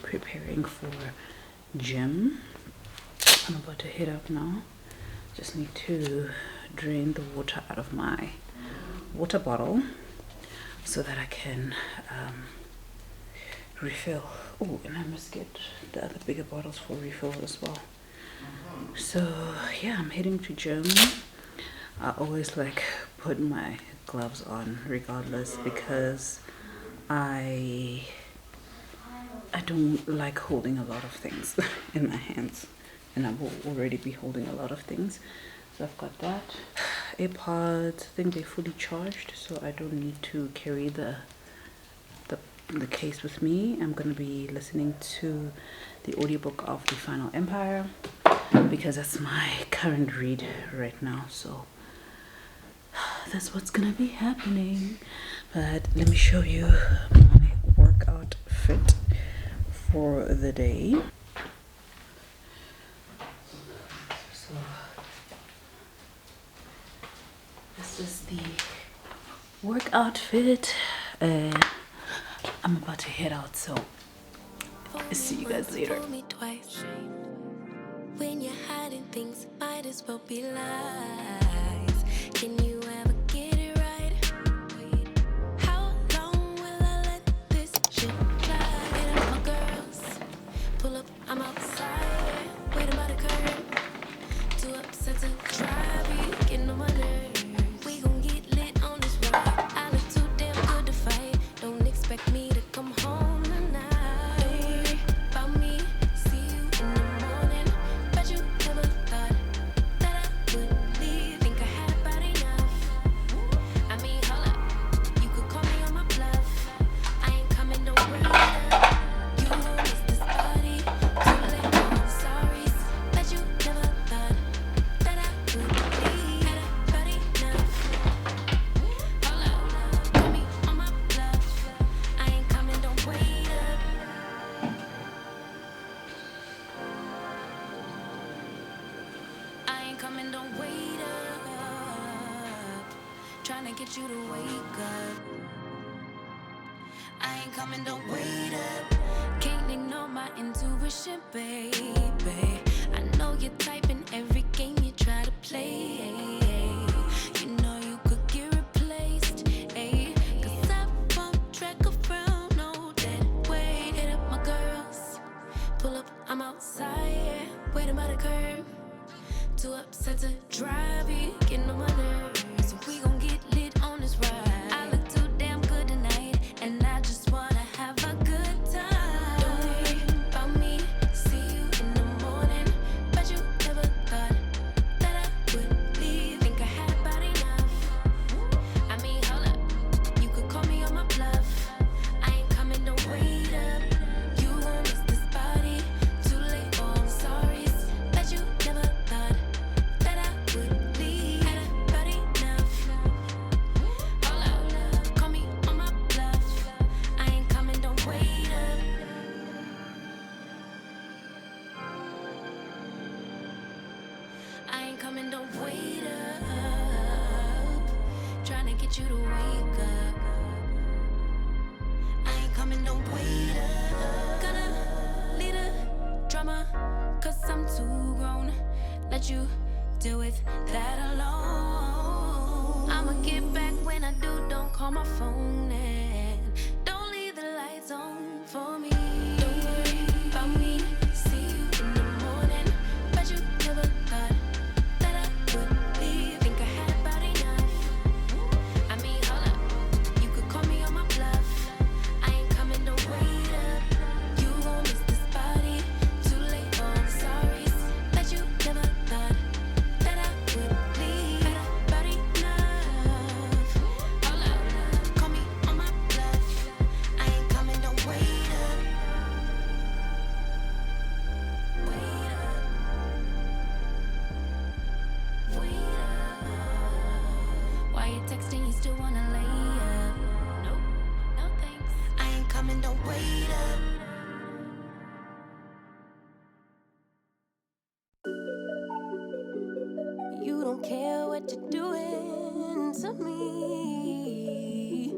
preparing for gym. I'm about to head out now. Just need to drain the water out of my water bottle so that I can refill. Oh, and I must get the other bigger bottles for refill as well. So yeah, I'm heading to gym. I always like put my gloves on regardless because I don't like holding a lot of things in my hands, and I will already be holding a lot of things. So I've got that. AirPods, I think they're fully charged, so I don't need to carry the case with me. I'm gonna be listening to the audiobook of The Final Empire because that's my current read right now. So that's what's gonna be happening. But let me show you my workout fit for the day. So this is the workout fit. I'm about to head out, so I'll see you guys later. When you're hiding things, might as well be lies. Can you ever get it right? How long will I let this shit fly? Get up, my girls. Pull up, I'm outside. Waiting by the curb. Too upset to try. Be getting on my nerves. We gon' get lit on this ride. I look too damn good to fight. Don't expect me to come home tonight. Don't worry about me. See you in the morning. Bet you never thought that I would leave. Think I had about enough. I mean, hold up. You could call me on my bluff. I ain't coming no later. You won't miss this party. Too late, I'm sorry. Bet you never thought that I would leave. Had about enough. Hold up. Call me on my bluff. I ain't coming, don't wait up. I ain't coming, don't wait up. Tryna get you to wake up. I ain't coming, don't wait up. Can't ignore my intuition, baby. I know you're typing every game you try to play. You know you could get replaced, ayy. Cause I won't track around, no dead weight. Hit up my girls. Pull up, I'm outside, yeah. Waiting by the curb. Too upset to drive, you getting on my nerves. So we gon' get lit on this ride. I look too damn good tonight, and I just wanna have a good time. Don't worry about me, see you in the morning. Bet you never thought that I would leave. Think I had about enough. I mean, hold up, you could call me on my bluff. I ain't coming, don't wait up. You won't miss this party. Too late, oh, I'm sorry. Bet you never thought that I would leave. Had about enough. Hold up, call me on my bluff. I ain't coming, don't wait up. I ain't coming, don't wait up. Tryna get you to wake up. I ain't coming, don't wait up. Gonna lead a drama, cause I'm too grown. Let you deal with that alone. I'ma get back when I do, don't call my phone. And don't leave the lights on for me. Don't worry about me, see you in the morning. Bet you never thought that I would leave. Think I had about enough. I mean, hold up, you could call me on my bluff. I ain't coming, don't wait up. You won't miss this party. Too late, oh, I'm sorry. Bet you never thought that I would leave. Had about enough. Hold up, call me on my bluff. I ain't coming, don't wait up. Wait up. Wait up. Why you texting? You still wanna lay up? Nope, no thanks. I ain't coming, don't wait up. You don't care what you're doing to me.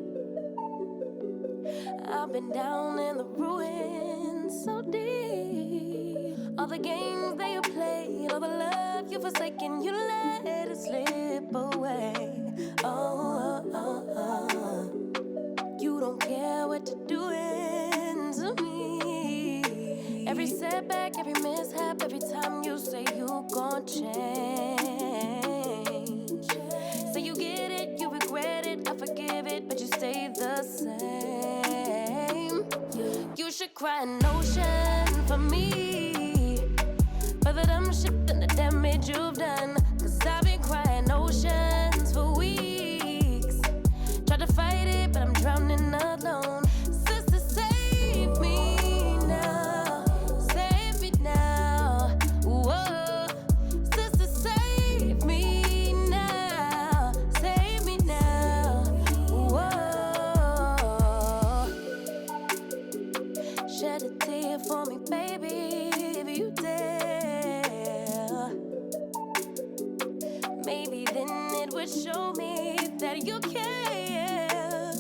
I've been down in the ruins so All the games that you played, all the love you forsaken, you let it slip away. You don't care what you're doing to me. Every setback, every mishap, every time you say you gon' change. Say you get it, you regret it, I forgive it, but you stay the same. You should cry an ocean for me, for the dumb shit and the damage you've done. Cause I've been crying oceans for weeks. Tried to fight it, but I'm drowning alone. Sister, save me now. Save me now. Whoa. Sister, save me now. Save me now. Whoa. Shed a tear for me, baby, if you dare. Maybe then it would show me that you care.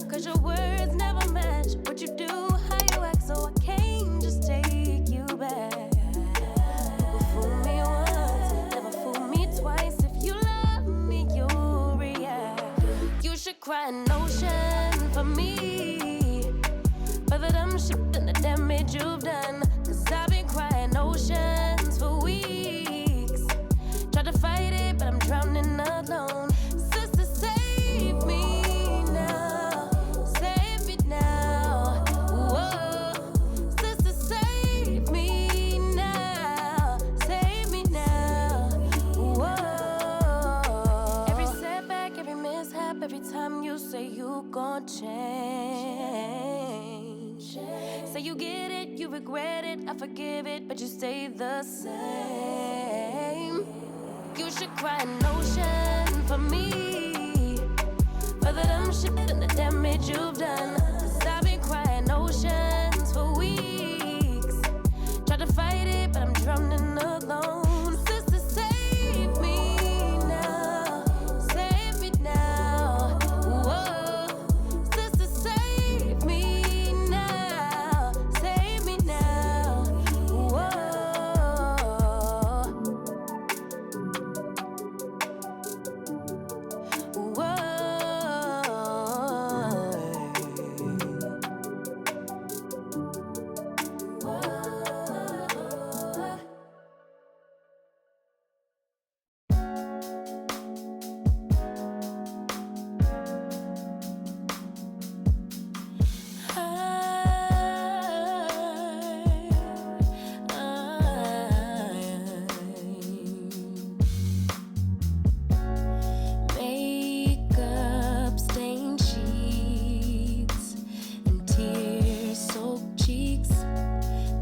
Cause your words never match what you do, how you act, so I can't just take you back. You fool me once, never fool me twice. If you love me, you'll react. You should cry an ocean for me, for the dumb shit and the damage you've done. Cause I've been crying oceans for weeks. Tried to fight it, but I'm drowning alone. Sister, save me now. Save me now. Whoa. Sister, save me now. Save me now. Whoa. Every setback, every mishap, every time you say you gon' change. Say you get it, you regret it, I forgive it, but you stay the same. You should cry an ocean for me, for the dumb shit and the damage you've done. Cause I've been crying oceans for weeks. Tried to fight it, but I'm drowning alone. Sister, save me now. Save me now. Whoa. Sister, save me now. Save me now. Whoa. Makeup stained sheets and tear-soaked cheeks,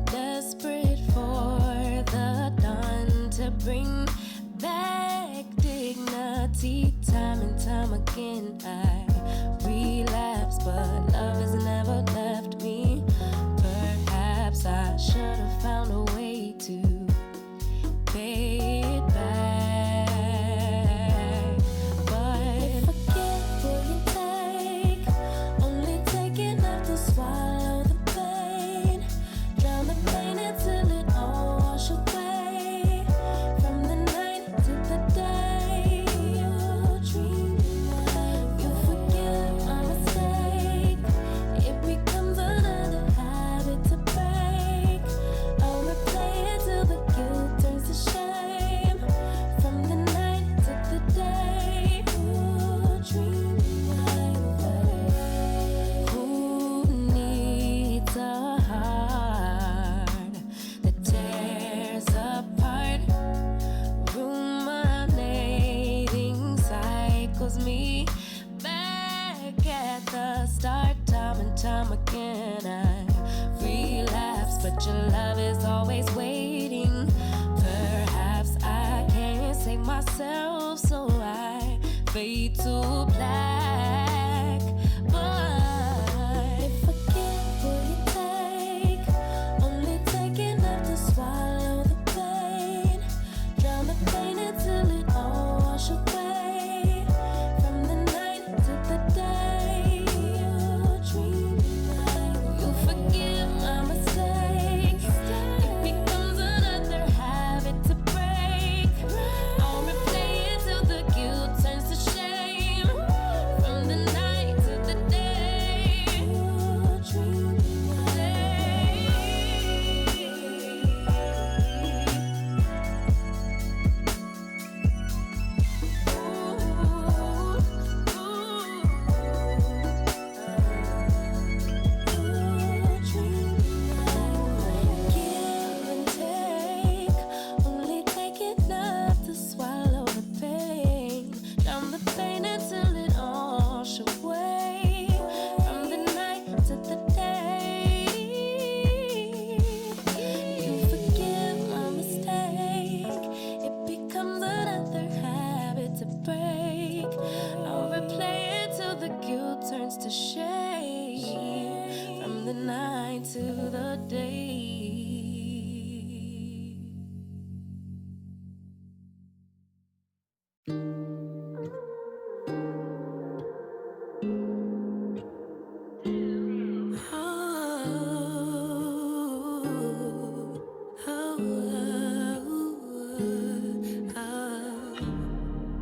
desperate for the dawn to bring back dignity. Time and time again I relapse, but love has never left me. Perhaps I should have found a way to pay it back. But forget what you take, only take enough to swallow the pain. Drown the pain until it all wash away. From the night to the day you dream, you forgive my mistake. It becomes another habit to break. I'll replay it till the guilt turns to shame. From the night to the day you dream right away. Who needs a heart that tears apart? Ruminating cycles me back at the start. Time and time again I relapse, but your love is always waiting. Perhaps I can't save myself, so I fade to black. But forget what you take, only take enough to swallow the pain. Drown the pain until it all wash away. From the night to the day you dream right. You forgive my mistake. It becomes another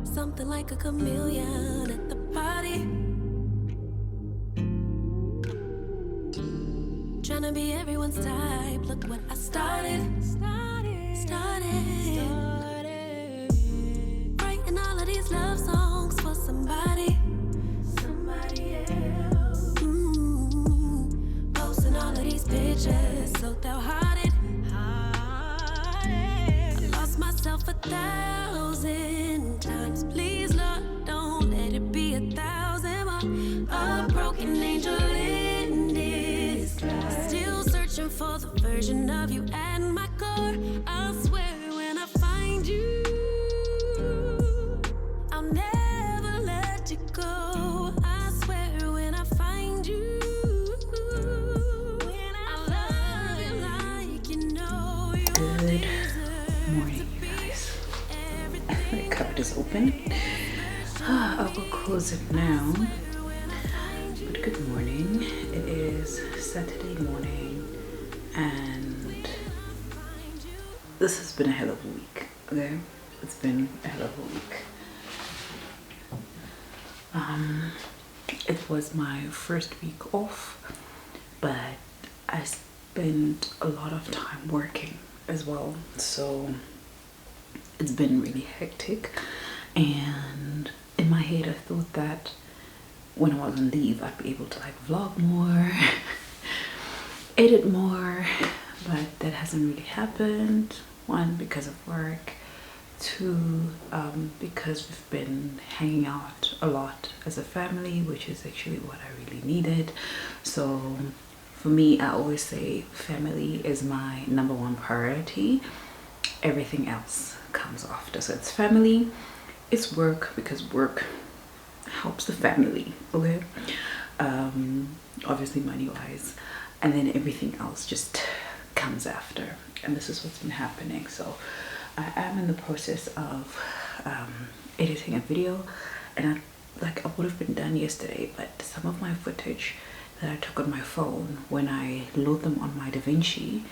Something like a chameleon at the party, trying to be everyone's type. Look what I started. Writing all of these love songs for somebody else. Posting all of these pictures so downhearted. Lost myself 1,000 times. Please, Lord, don't let it be 1,000 more. A broken angel in disguise. Still searching for the version of you at my core. I swear when I find you, I'll never let you go. I swear when I find you, I love you like you know you Good morning, you guys. The cupboard is open. I will close it now. But good morning. It is Saturday morning, and this has been a hell of a week. Okay, it's been a hell of a week. It was my first week off, but I spent a lot of time working as well, so it's been really hectic. And in my head I thought that when I was on leave I'd be able to like vlog more, edit more, but that hasn't really happened. One, because of work. Two, because we've been hanging out a lot as a family, which is actually what I really needed. So for me, I always say family is my #1 priority. Everything else comes after. So it's family, it's work, because work helps the family, okay? Obviously money wise, and then everything else just comes after. And this is what's been happening. So I am in the process of editing a video, and I would have been done yesterday, but some of my footage that I took on my phone, when I load them on my DaVinci,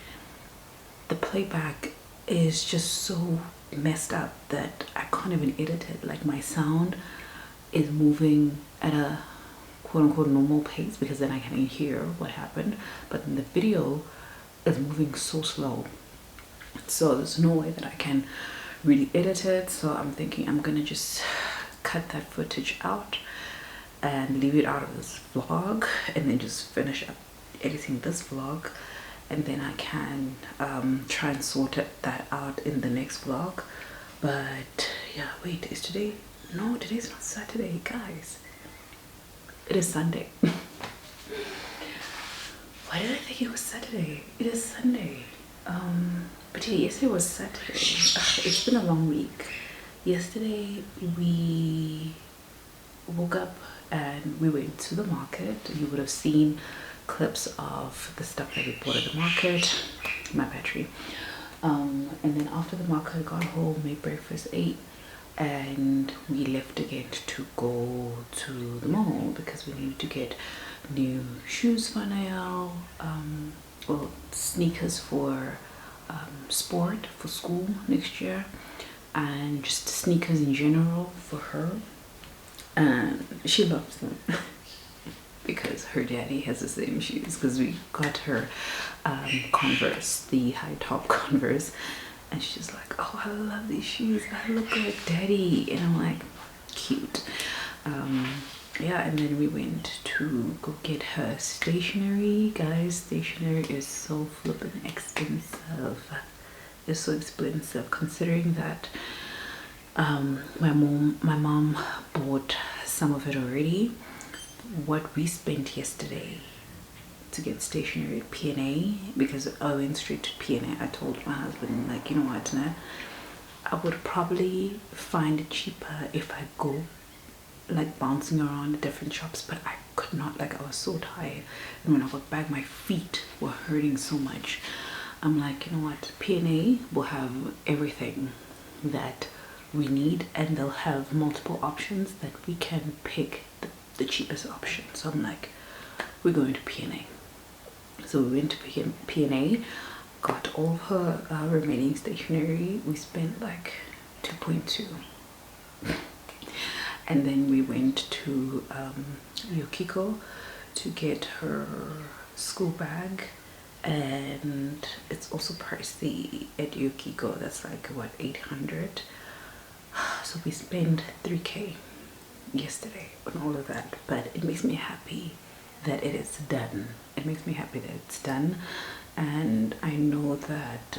the playback is just so messed up that I can't even edit it. Like my sound is moving at a quote-unquote normal pace, because then I can hear what happened, but then the video is moving so slow, so there's no way that I can really edit it. So I'm thinking I'm gonna just cut that footage out and leave it out of this vlog, and then just finish up editing this vlog, and then I can try and sort that out in the next vlog. But yeah, wait, is today? No, today's not Saturday, guys. It is Sunday. Why did I think it was Saturday? It is Sunday. But yeah, yesterday was Saturday. It's been a long week. Yesterday we woke up and we went to the market. You would have seen clips of the stuff that we bought at the market. My battery. And then after the market, I got home, made breakfast, ate, and we left again to go to the mall because we needed to get new shoes for Nael, well, sneakers for sport, for school next year, and just sneakers in general for her. And she loves them because her daddy has the same shoes, because we got her Converse, the high top Converse, and she's like, oh, I love these shoes, I look like daddy. And I'm like, cute. Yeah, and then we went to go get her stationery. Guys, stationery is so flippin' expensive. It's so expensive, considering that my mom bought some of it already. What we spent yesterday to get stationery at P&A, because I went straight to P&A. I told my husband, like, you know what, Nat, I would probably find it cheaper if I go like bouncing around the different shops, but I could not, like, I was so tired, and when I got back my feet were hurting so much. I'm like, you know what, P&A will have everything that we need, and they'll have multiple options that we can pick the cheapest option. So I'm like, we're going to P&A. So we went to P&A, got all of her remaining stationery. We spent like 2.2, and then we went to Yukiko to get her school bag, and it's also pricey at Yukiko. That's like what, 800. So we spent 3K yesterday on all of that, but it makes me happy that it is done. It makes me happy that it's done. And I know that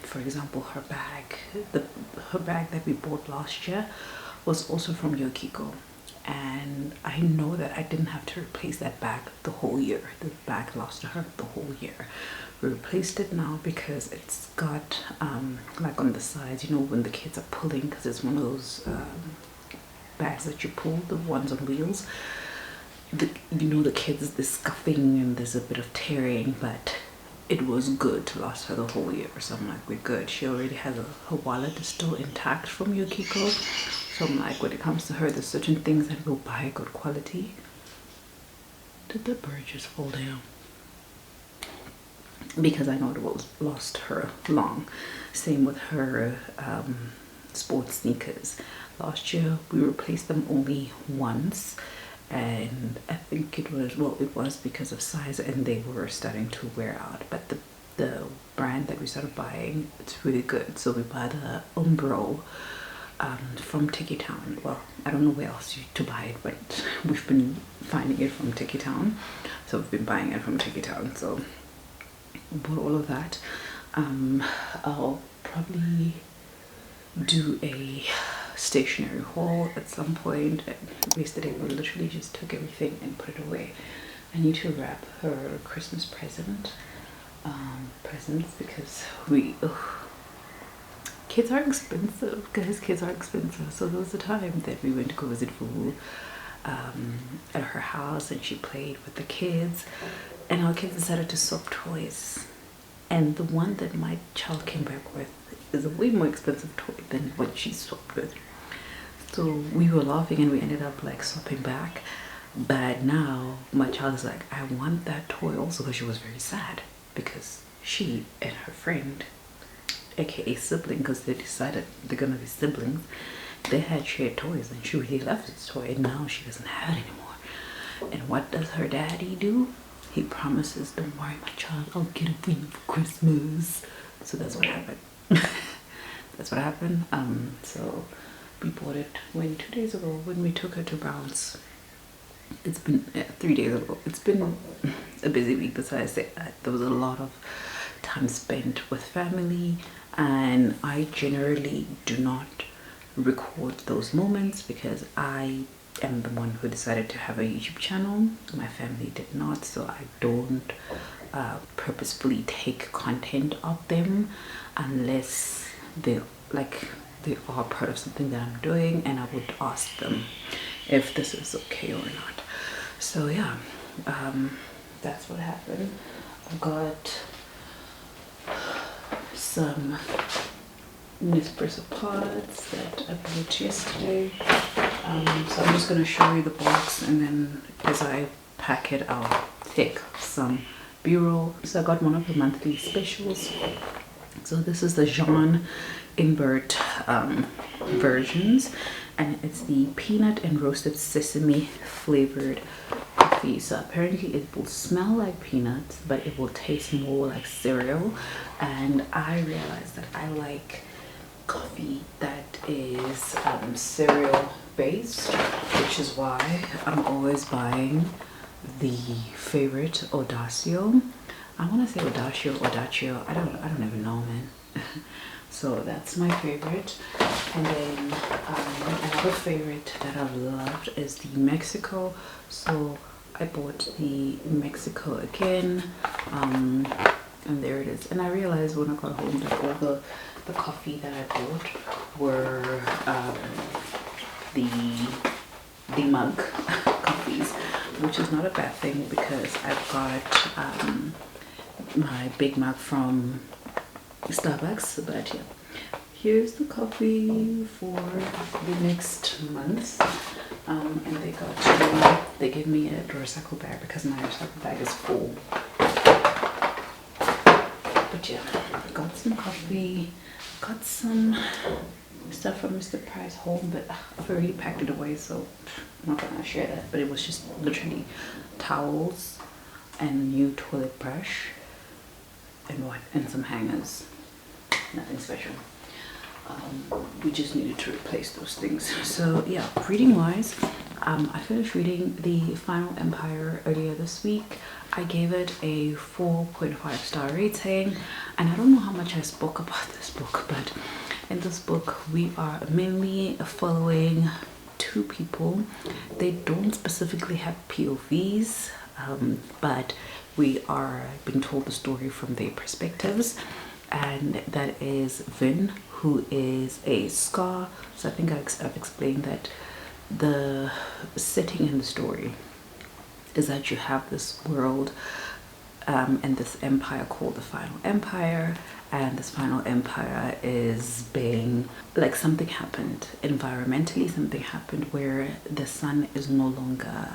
for example, her bag that we bought last year was also from Yukiko, and I know that I didn't have to replace that bag the whole year. The bag lasted her the whole year. We replaced it now because it's got like on the sides, you know, when the kids are pulling, because it's one of those bags that you pull, the ones on wheels. You know, the kids, the scuffing and there's a bit of tearing, but it was good to last her the whole year. So I'm like, we're good. She already has her wallet is still intact from Yukiko. So I'm like, when it comes to her, there's certain things that we'll buy good quality. Did the bird just fall down? Because I know it will last her long. Same with her sports sneakers. Last year we replaced them only once, and I think it was because of size and they were starting to wear out. But the brand that we started buying, it's really good. So we bought the Umbro from TikTok. Well, I don't know where else to buy it, but we've been finding it from TikTok, so we've been buying it from TikTok. So bought all of that. I'll probably do a stationery haul at some point. Yesterday we literally just took everything and put it away. I need to wrap her Christmas presents because kids are expensive, guys. Kids are expensive. So there was a time that we went to go visit Fuhu at her house, and she played with the kids, and our kids decided to swap toys, and the one that my child came back with is a way more expensive toy than what she swapped with. So we were laughing and we ended up like swapping back. But now my child is like, I want that toy also, because she was very sad because she and her friend, aka sibling, because they decided they're gonna be siblings, they had shared toys, and she really loved this toy, and now she doesn't have it anymore. And what does her daddy do? He promises, don't worry my child, I'll get it for you for Christmas. So that's what happened. That's what happened. So we bought it 2 days ago when we took her to Browns. It's been 3 days ago. It's been a busy week. That's why I say there was a lot of time spent with family, and I generally do not record those moments because I am the one who decided to have a YouTube channel. My family did not, so I don't purposefully take content of them unless they are part of something that I'm doing, and I would ask them if this is okay or not. So yeah, that's what happened. I got some Nespresso pods that I bought yesterday. So I'm just going to show you the box, and then as I pack it, I'll take some B-roll. So I got one of the monthly specials. So this is the Jean Imbert versions, and it's the peanut and roasted sesame flavored coffee. So apparently it will smell like peanuts, but it will taste more like cereal. And I realized that I like coffee that is cereal based, which is why I'm always buying the favorite Audacio. I want to say Audacio. I don't even know, man. So that's my favorite. And then another favorite that I've loved is the Mexico. So I bought the Mexico again, and there it is. And I realized when I got home that all the coffee that I bought were the coffee mug coffees, which is not a bad thing because I've got my big mug from Starbucks. But yeah, here's the coffee for the next month. And they gave me a recycle bag because my recycle bag is full. But yeah, I got some coffee, got some stuff from Mr. Price home, but I've already packed it away, so I'm not gonna share that. But it was just literally towels and a new toilet brush and some hangers. Nothing special. We just needed to replace those things. So yeah, reading wise, I finished reading The Final Empire earlier this week. I gave it a 4.5 star rating, and I don't know how much I spoke about this book, but in this book we are mainly following two people. They don't specifically have POVs, but we are being told the story from their perspectives, and that is Vin, who is a Scar. So I think I've explained that the setting in the story is that you have this world and this empire called the Final Empire, and this Final Empire is being like, something happened environmentally, something happened where the sun is no longer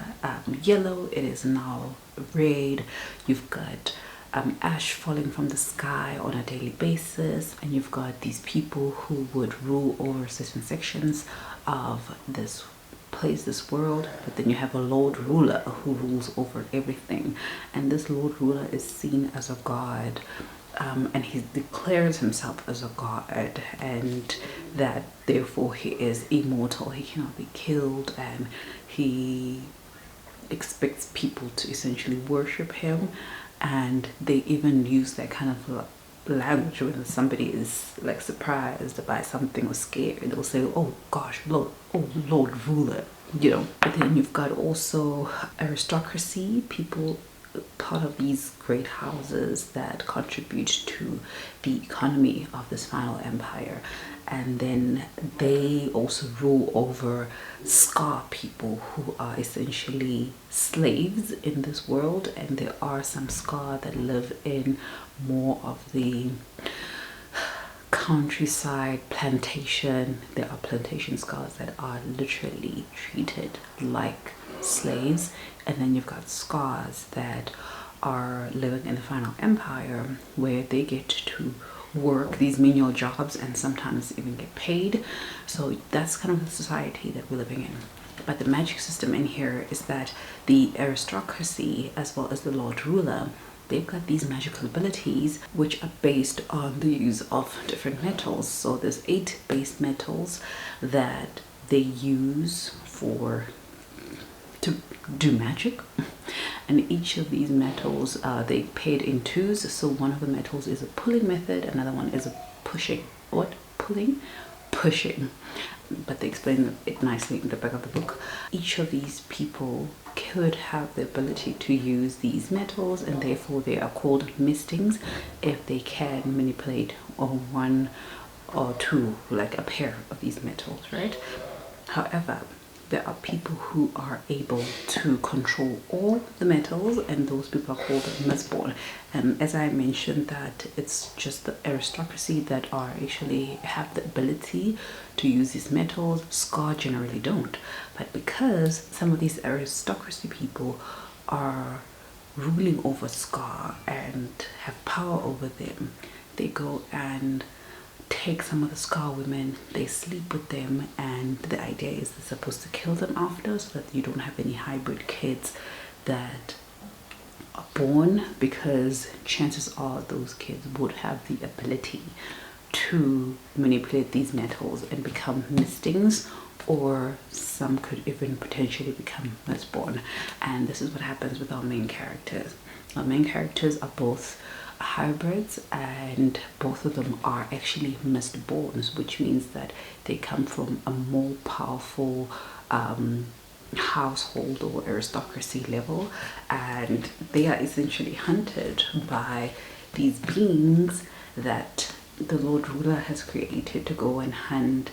yellow, it is now red. You've got ash falling from the sky on a daily basis, and you've got these people who would rule over certain sections of this place, this world, but then you have a Lord Ruler who rules over everything, and this Lord Ruler is seen as a god, and he declares himself as a god, and that therefore he is immortal, he cannot be killed, and he expects people to essentially worship him. And they even use that kind of language when somebody is like surprised by something or scared. They'll say, "Oh gosh, Lord Ruler," you know. But then you've got also aristocracy, people part of these great houses that contribute to the economy of this Final Empire, and then they also rule over Scar people who are essentially slaves in this world. And there are some Scar that live in more of the countryside plantation. There are plantation Scars that are literally treated like slaves, and then you've got Scars that are living in the Final Empire where they get to work these menial jobs and sometimes even get paid. So that's kind of the society that we're living in. But the magic system in here is that the aristocracy as well as the Lord Ruler, they've got these magical abilities which are based on the use of different metals. So there's 8 base metals that they use to do magic, and each of these metals they paid in 2s. So one of the metals is a pulling method, another one is a pushing. Pushing, but they explain it nicely in the back of the book. Each of these people could have the ability to use these metals, and therefore they are called mistings if they can manipulate one or two, like a pair of these metals, right? However, there are people who are able to control all the metals, and those people are called Mistborn. And as I mentioned, that it's just the aristocracy that are actually have the ability to use these metals. Scar generally don't. But because some of these aristocracy people are ruling over Scar and have power over them, they go and take some of the Scar women, they sleep with them, and the idea is they're supposed to kill them after, so that you don't have any hybrid kids that are born, because chances are those kids would have the ability to manipulate these metals and become mistings, or some could even potentially become Mistborn. And this is what happens with our main characters. Our main characters are both hybrids, and both of them are actually Mistborns, which means that they come from a more powerful household or aristocracy level, and they are essentially hunted by these beings that the Lord Ruler has created to go and hunt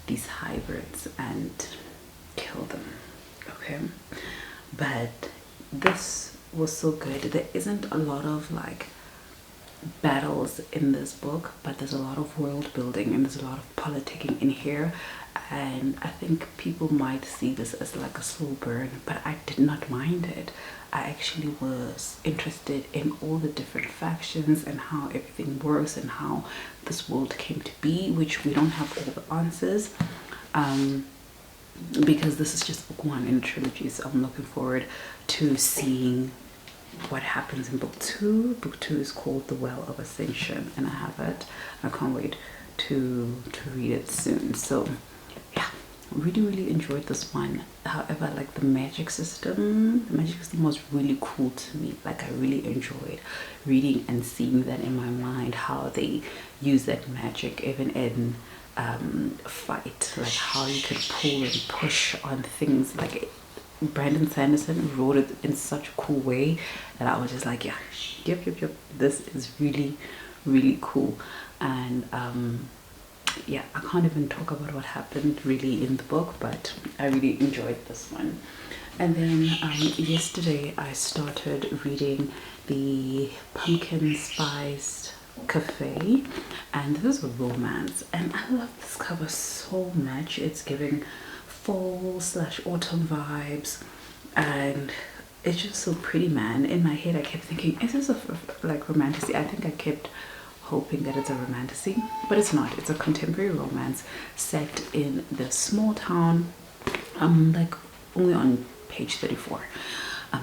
these hybrids and kill them. Okay, but this was so good. There isn't a lot of like battles in this book, but there's a lot of world building and there's a lot of politicking in here, and I think people might see this as like a slow burn, but I did not mind it. I actually was interested in all the different factions and how everything works and how this world came to be, which we don't have all the answers, because this is just book one in the trilogy. So I'm looking forward to seeing what happens in book two. Book two is called The Well of Ascension, and I have it. I can't wait to read it soon. So yeah, really enjoyed this one. However, like the magic system was really cool to me. Like I really enjoyed reading and seeing that in my mind, how they use that magic even in fight, like how you could pull and push on things. Like Brandon Sanderson wrote it in such a cool way that I was just like, yeah, yep, this is really cool. And yeah, I can't even talk about what happened really in the book, but I really enjoyed this one. And then yesterday I started reading the Pumpkin Spiced Cafe, and this is a romance, and I love this cover so much. It's giving fall/autumn vibes, and it's just so pretty, man. In my head I kept thinking, is this a like romantasy? I think I kept hoping that it's a romantasy, but it's not. It's a contemporary romance set in the small town, like only on page 34.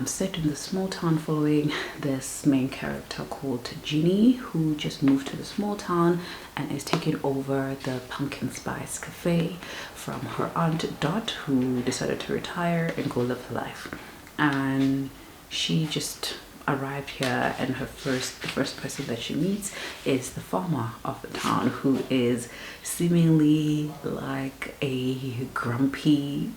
Set in the small town, following this main character called Jeannie, who just moved to the small town and is taking over the Pumpkin Spice Cafe from her aunt Dot, who decided to retire and go live her life. And she just arrived here, and the first person that she meets is the farmer of the town, who is seemingly like a grumpy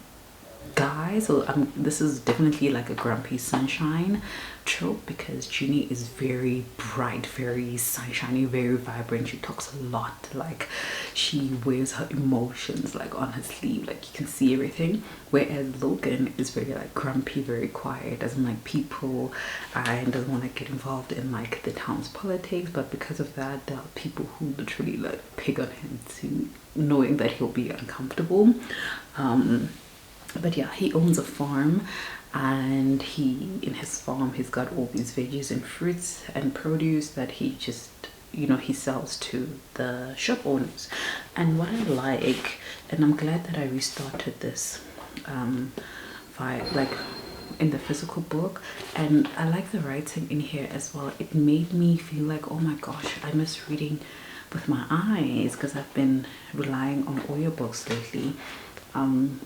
guy. So this is definitely like a grumpy sunshine trope, because Jeannie is very bright, very sunshiny, very vibrant. She talks a lot, like she wears her emotions like on her sleeve, like you can see everything. Whereas Logan is very like grumpy, very quiet, doesn't like people, and doesn't want to get involved in like the town's politics. But because of that, there are people who literally like pick on him, to knowing that he'll be uncomfortable. But yeah, he owns a farm, and in his farm he's got all these veggies and fruits and produce that he just, he sells to the shop owners. And what I like, and I'm glad that I restarted this like in the physical book, and I like the writing in here as well. It made me feel like, oh my gosh, I miss reading with my eyes, because I've been relying on audiobooks lately.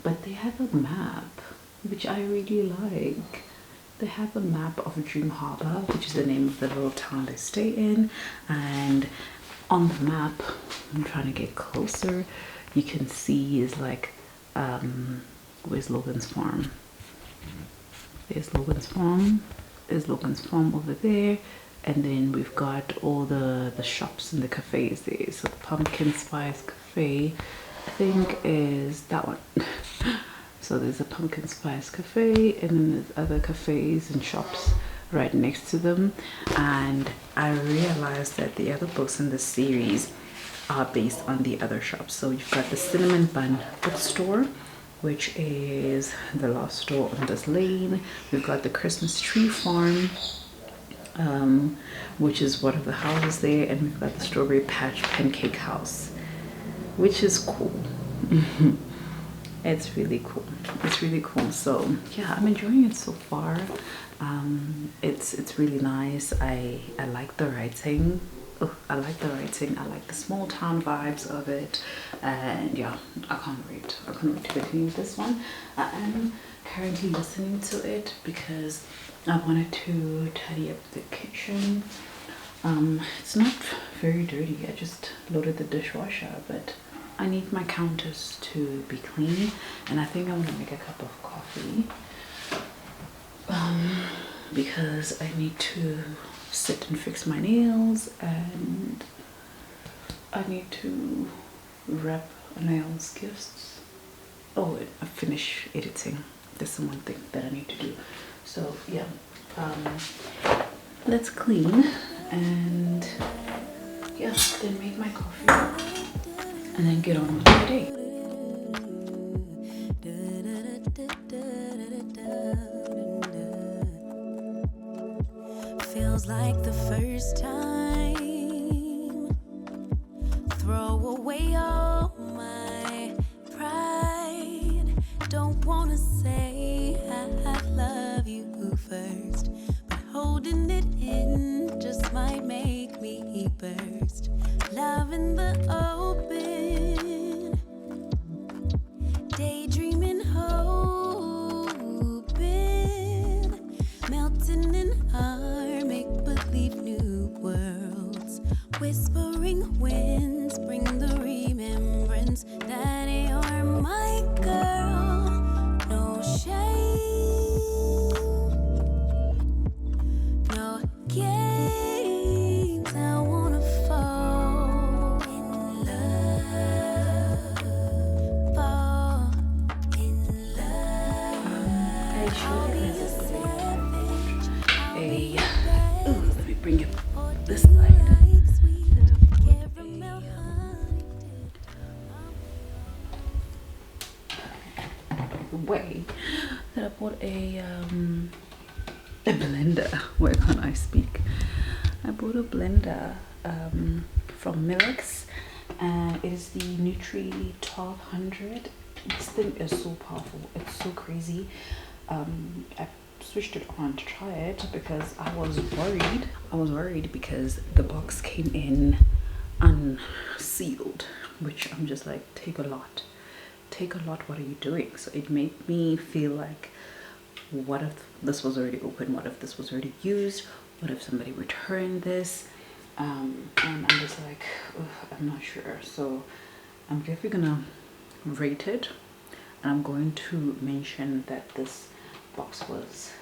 But they have a map, which I really like. They have a map of Dream Harbor, which is the name of the little town they stay in. And on the map, I'm trying to get closer, you can see is like, where's Logan's farm? There's Logan's farm. There's Logan's farm over there. And then we've got all the shops and the cafes there. So the Pumpkin Spice Cafe, I think, is that one. So there's a Pumpkin Spice Cafe, and then there's other cafes and shops right next to them. And I realized that the other books in this series are based on the other shops. So you've got the Cinnamon Bun Bookstore, which is the last store on this lane. We've got the Christmas Tree Farm, which is one of the houses there, and we've got the Strawberry Patch Pancake House, which is cool. It's really cool. It's really cool. So yeah, I'm enjoying it so far. It's really nice. I like the writing. Oh, I like the writing. I like the small town vibes of it, and yeah, I can't wait to continue this one. I am currently listening to it because I wanted to tidy up the kitchen. It's not very dirty. I just loaded the dishwasher, but I need my counters to be clean, and I think I'm gonna make a cup of coffee because I need to sit and fix my nails, and I need to wrap nails gifts. Oh, I finish editing That's the one thing that I need to do. So yeah, let's clean and yeah, then make my coffee and then get on with my day. Feels like the first time. Throw away all my pride. Don't wanna say I love you first, but holding it in just might make me burst. Love in the open, daydreaming, hoping, melting in our make-believe new worlds. Whispering winds bring the remembrance that you're my girl. No shame, no games. I wanna fall in love, fall in love. I'll be a savage. Let me bring it this side. Way that I bought a blender. Where can I speak? I bought a blender from Milix, and it is the Nutri 1200. This thing is so powerful. It's so crazy. I switched it on to try it because I was worried. Because the box came in unsealed, which I'm just like, take a lot, what are you doing? So it made me feel like, what if this was already open? What if this was already used? What if somebody returned this? And I'm just like, I'm not sure. So I'm definitely gonna rate it, and I'm going to mention that this box was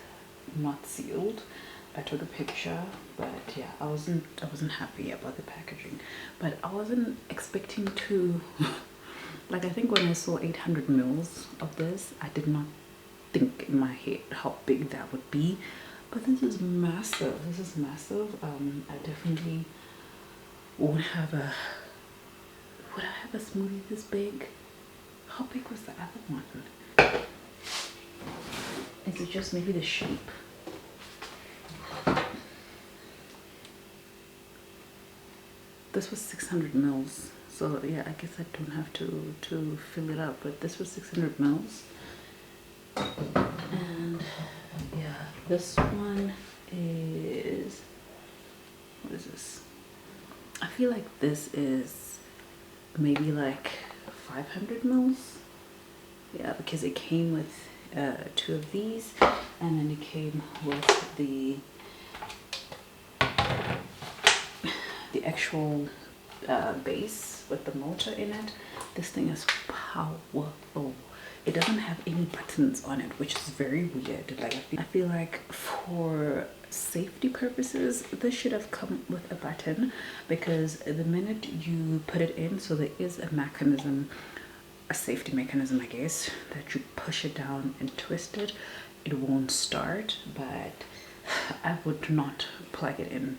not sealed. I took a picture, but yeah, I wasn't happy about the packaging, but I wasn't expecting to like, I think when I saw 800 mils of this, I did not think in my head how big that would be, but this is massive. I definitely won't have a, would I have a smoothie this big? How big was the other one? Is it just maybe the shape? This was 600 mils. So yeah, I guess I don't have to fill it up, but this was 600 mils. And yeah, this one is, what is this? I feel like this is maybe like 500 mils. Yeah, because it came with 2 of these, and then it came with the actual base with the motor in it. This thing is powerful. It doesn't have any buttons on it, which is very weird. Like, I feel like for safety purposes, this should have come with a button, because the minute you put it in, so there is a mechanism, a safety mechanism, I guess, that you push it down and twist it, it won't start. But I would not plug it in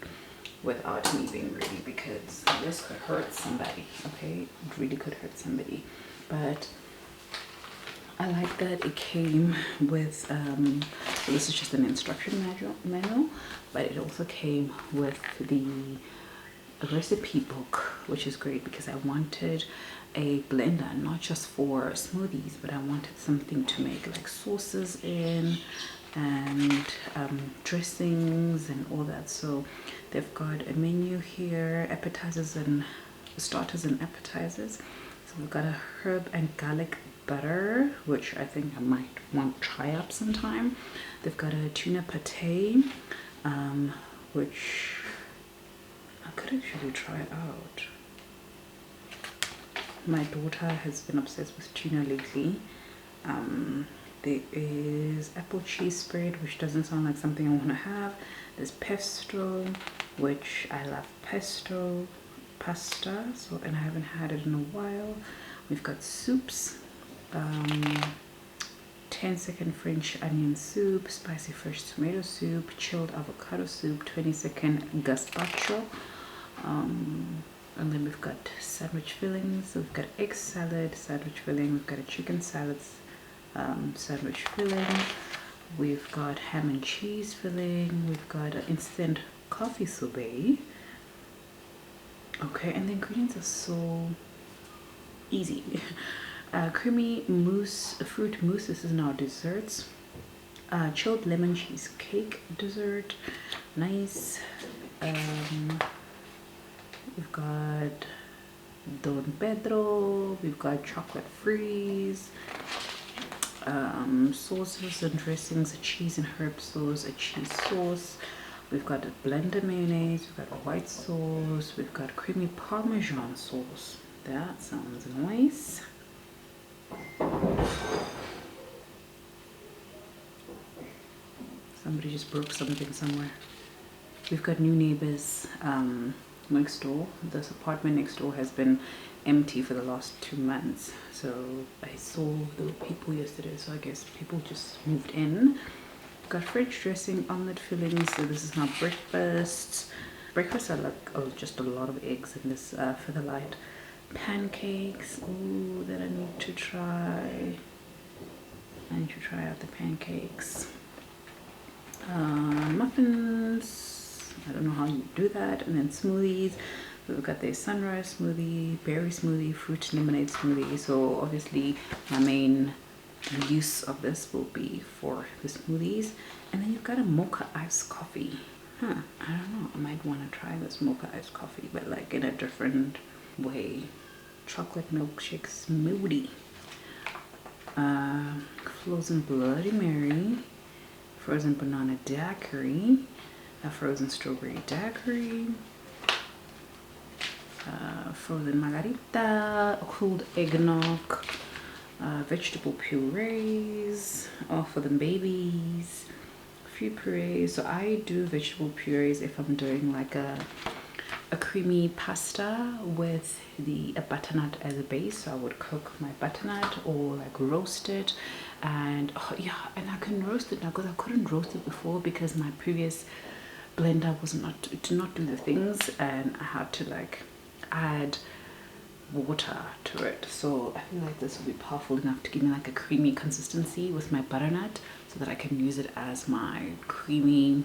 without me being ready, because this could hurt somebody. Okay, it really could hurt somebody. But I like that it came with this is just an instruction manual, but it also came with the recipe book, which is great, because I wanted a blender not just for smoothies, but I wanted something to make like sauces in, and dressings and all that. So they've got a menu here, appetizers and starters and appetizers. So we've got a herb and garlic butter, which I think I might want to try up sometime. They've got a tuna pate, which I could actually try out. My daughter has been obsessed with tuna lately. There is apple cheese spread, which doesn't sound like something I want to have. There's pesto, which I love pesto pasta, so, and I haven't had it in a while. We've got soups, 10-second French onion soup, spicy fresh tomato soup, chilled avocado soup, 20-second gazpacho. And then we've got sandwich fillings. So we've got egg salad, sandwich filling. We've got a chicken salad, sandwich filling. We've got ham and cheese filling. We've got an instant coffee sorbet. Okay, and the ingredients are so easy. Creamy mousse, fruit mousse. This is now desserts. Chilled lemon cheesecake dessert. Nice. We've got Don Pedro. We've got chocolate freeze. Sauces and dressings, a cheese and herb sauce, a cheese sauce. We've got a blended mayonnaise. We've got a white sauce. We've got creamy Parmesan sauce. That sounds nice. Somebody just broke something somewhere. We've got new neighbors next door. This apartment next door has been empty for the last 2 months. So I saw the people yesterday, so I guess people just moved in. We've got French dressing, omelette fillings. So this is now breakfast. Breakfast, I like just a lot of eggs in this for the light. Pancakes. Ooh, that I need to try. I need to try out the pancakes. Muffins. I don't know how you do that. And then smoothies. We've got the sunrise smoothie, berry smoothie, fruit lemonade smoothie. So obviously my main use of this will be for the smoothies. And then you've got a mocha iced coffee. I don't know. I might want to try this mocha iced coffee, but like in a different way. Chocolate milkshake smoothie. Frozen Bloody Mary. Frozen banana daiquiri. A frozen strawberry daiquiri. Frozen margarita, cooled eggnog, vegetable purees, for the babies, a few purees. So I do vegetable purees if I'm doing like a creamy pasta with a butternut as a base. So I would cook my butternut or like roast it, and and I can roast it now because I couldn't roast it before because my previous blender did not do the things, and I had to like add water to it. So I feel like this will be powerful enough to give me like a creamy consistency with my butternut so that I can use it as my creamy.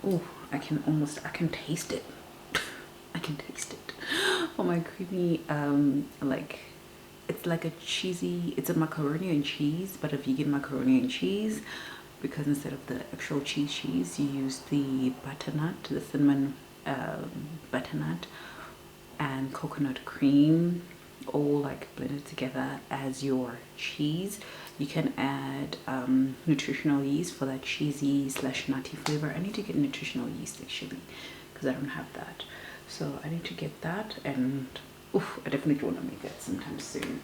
Oh, I can taste it. I can taste it. Oh, my creamy like it's like it's a macaroni and cheese, but a vegan macaroni and cheese, because instead of the actual cheese you use the butternut, the cinnamon butternut and coconut cream all like blended together as your cheese. You can add nutritional yeast for that cheesy / nutty flavor. I need to get nutritional yeast actually because I don't have that, so I need to get that, and I definitely want to make it sometime soon.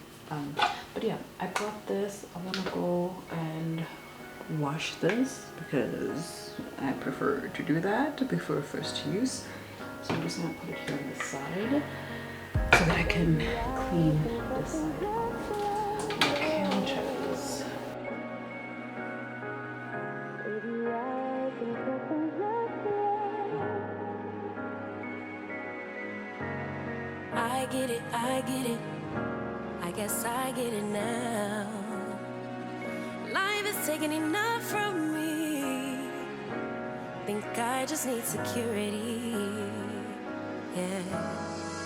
But yeah, I got this. I want to go and wash this because I prefer to do that before first use. So I'm just gonna put it here on the side so that I can clean this side off. Okay, I'll try this. I get it, I guess I get it now. Life is taking enough from me. Think I just need security. Yeah.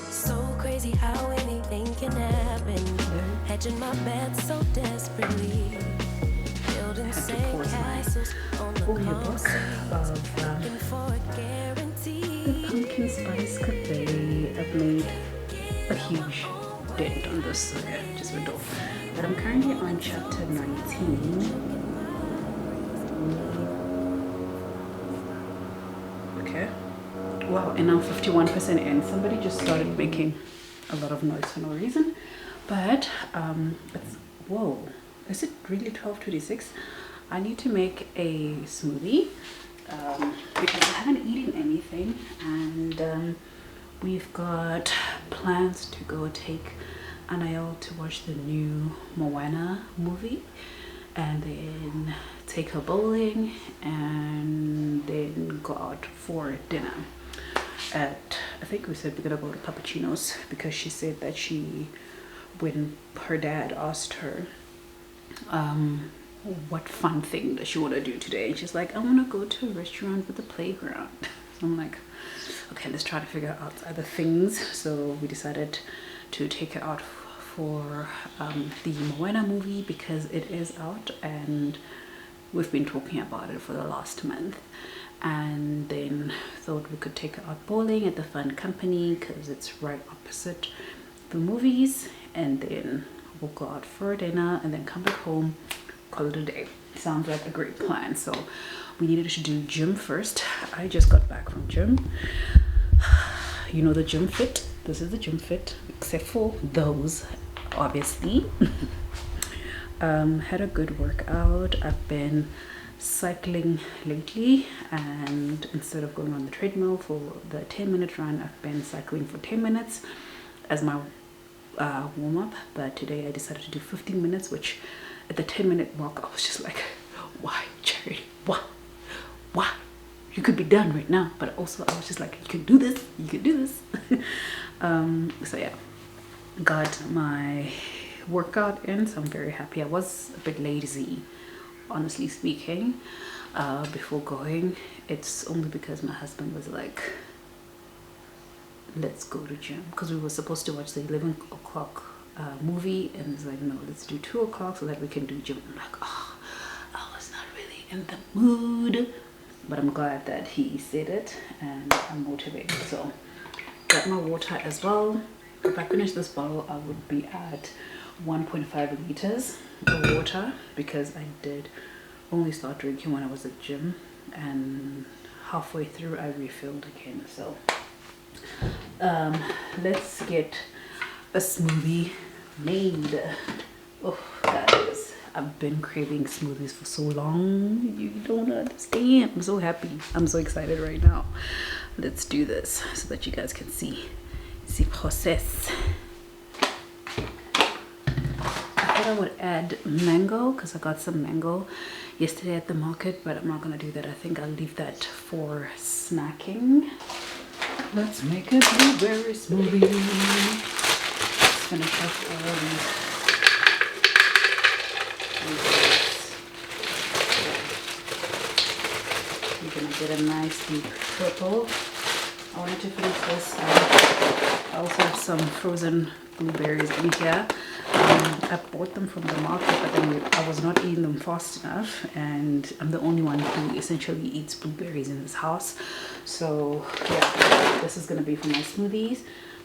So crazy how anything can happen. Hedging my bets so desperately. Building sandcastles on the calm seas. Looking for a guarantee. The pumpkin spice cafe. I've made a huge dent on this, so yeah, just went off. But I'm currently on chapter 19. Okay. Wow, and now 51% in. Somebody just started making a lot of noise for no reason. But whoa, is it really 12:26? I need to make a smoothie because I haven't eaten anything, and we've got plans to go take Anael to watch the new Moana movie, and then take her bowling, and then go out for dinner at, I think we said we're gonna go to Cappuccino's, because she said that when her dad asked her what fun thing does she want to do today, and she's like, I want to go to a restaurant with a playground. So I'm like, okay, let's try to figure out other things. So we decided to take her out for the Moana movie, because it is out and we've been talking about it for the last month. And then thought we could take her out bowling at the Fun Company, because it's right opposite the movies, and then we'll go out for dinner and then come back home, call it a day. Sounds like a great plan. So we needed to do gym first. I just got back from gym. You know, the gym fit. This is the gym fit, except for those, obviously. Had a good workout. I've been cycling lately, and instead of going on the treadmill for the 10-minute run, I've been cycling for 10 minutes as my warm-up. But today I decided to do 15 minutes, which at the 10-minute mark I was just like, why, Charity? Why? You could be done right now. But also I was just like, you can do this, you can do this. So yeah, got my workout in, so I'm very happy. I was a bit lazy, honestly speaking, before going. It's only because my husband was like, let's go to gym, because we were supposed to watch the 11 o'clock movie, and it's like, no, let's do 2 o'clock so that we can do gym. I'm like, oh, I was not really in the mood, but I'm glad that he said it and I'm motivated. So got my water as well. If I finish this bottle, I would be at 1.5 liters of water, because I did only start drinking when I was at gym, and halfway through I refilled again. So let's get a smoothie made. Oh, guys, I've been craving smoothies for so long, you don't understand. I'm so happy, I'm so excited right now. Let's do this so that you guys can see process. I thought I would add mango, because I got some mango yesterday at the market, but I'm not gonna do that. I think I'll leave that for snacking. Let's make a blueberry smoothie. Let's finish off all these. We're gonna get a nice deep purple. I wanted to finish this. I also have some frozen blueberries in here. I bought them from the market, but then I was not eating them fast enough, and I'm the only one who essentially eats blueberries in this house. So yeah, this is gonna be for my smoothies.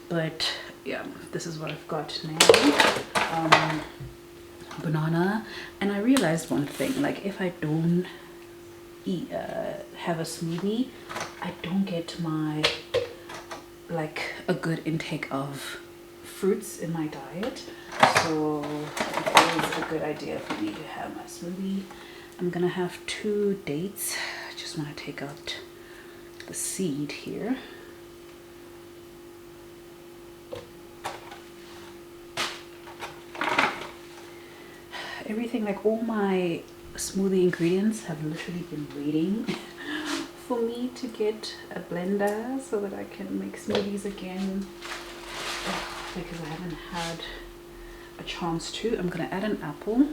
But yeah, this is what I've got now. Banana. And I realized one thing, like if I don't have a smoothie, I don't get my a good intake of fruits in my diet. So it is a good idea for me to have my smoothie. I'm gonna have 2 dates. I just want to take out the seed here. Everything, like all my smoothie ingredients, have literally been waiting for me to get a blender so that I can make smoothies again, because I haven't had a chance to. I'm gonna add an apple.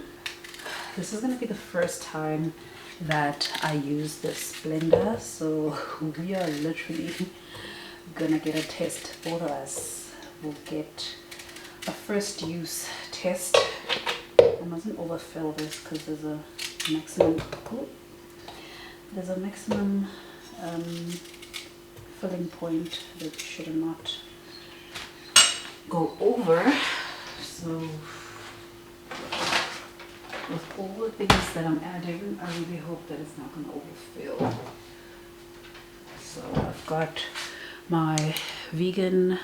This is gonna be the first time that I use this blender, so we are literally gonna get a test. Both of us will get a first use test. I mustn't overfill this because there's a maximum filling point that should not go over. So with all the things that I'm adding, I really hope that it's not going to overfill. So I've got my vegan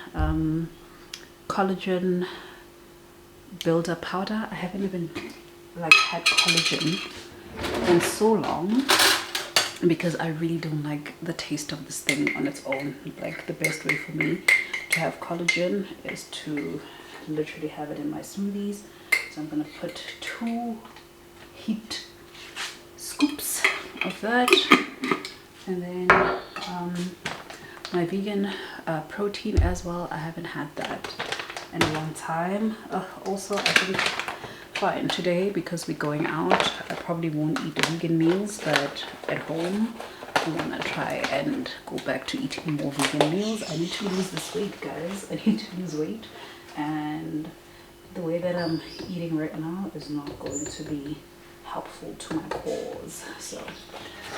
collagen builder powder. I haven't even had collagen in so long, because I really don't like the taste of this thing on its own. Like the best way for me to have collagen is to literally have it in my smoothies. So I'm gonna put 2 heaped scoops of that, and then my vegan protein as well. I haven't had that in a long time. Also, I think fine today, because we're going out, I probably won't eat vegan meals, but at home I'm gonna try and go back to eating more vegan meals. I need to lose this weight, guys. I need to lose weight, and the way that I'm eating right now is not going to be helpful to my cause. So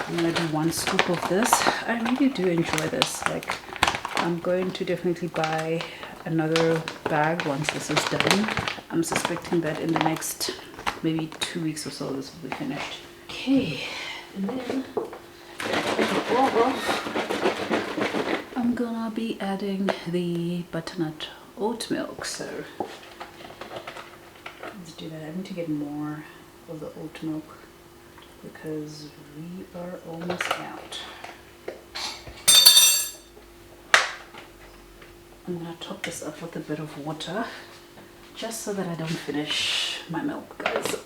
I'm gonna do 1 scoop of this. I really do enjoy this. Like, I'm going to definitely buy another bag once this is done. I'm suspecting that in the next maybe 2 weeks or so this will be finished. Okay, and then I'm gonna be adding the butternut oat milk. So let's do that. I need to get more of the oat milk because we are almost out. I'm gonna top this up with a bit of water just so that I don't finish my milk, guys.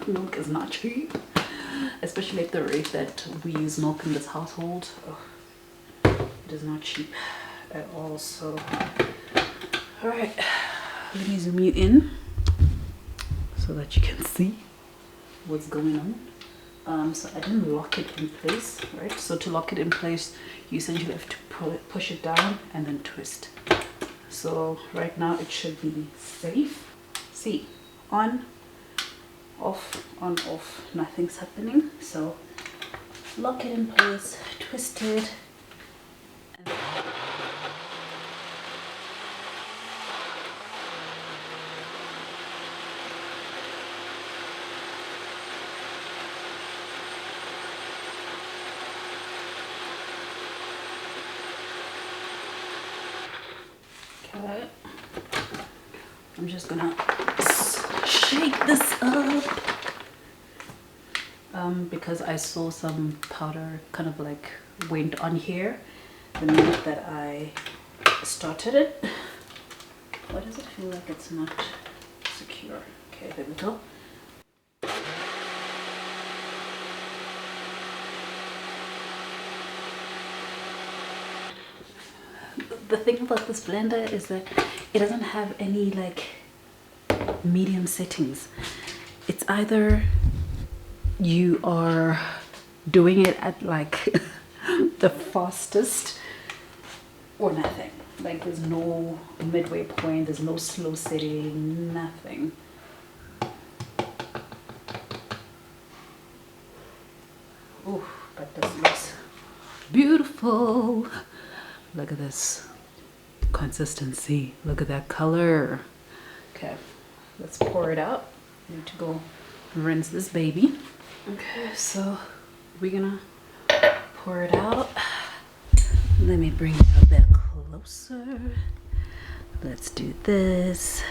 Milk is not cheap, especially at the rate that we use milk in this household. It is not cheap at all. So all right, let me zoom you in so that you can see what's going on. So I didn't lock it in place, right? So to lock it in place, you essentially have to push it down and then twist. So right now it should be safe. See, on, off, nothing's happening. So lock it in place, twist it. Okay, I'm just gonna shake this up because I saw some powder kind of like went on here the minute that I started it. Why does it feel like it's not secure? Okay, there we go. The thing about this blender is that it doesn't have any like medium settings. It's either you are doing it at like the fastest or nothing. Like there's no midway point, there's no slow setting, nothing. Oh, but this looks beautiful. Look at this consistency. Look at that color. Okay, let's pour it out. I need to go rinse this baby. Okay, so we're gonna pour it out. Let me bring it a bit closer. Let's do this.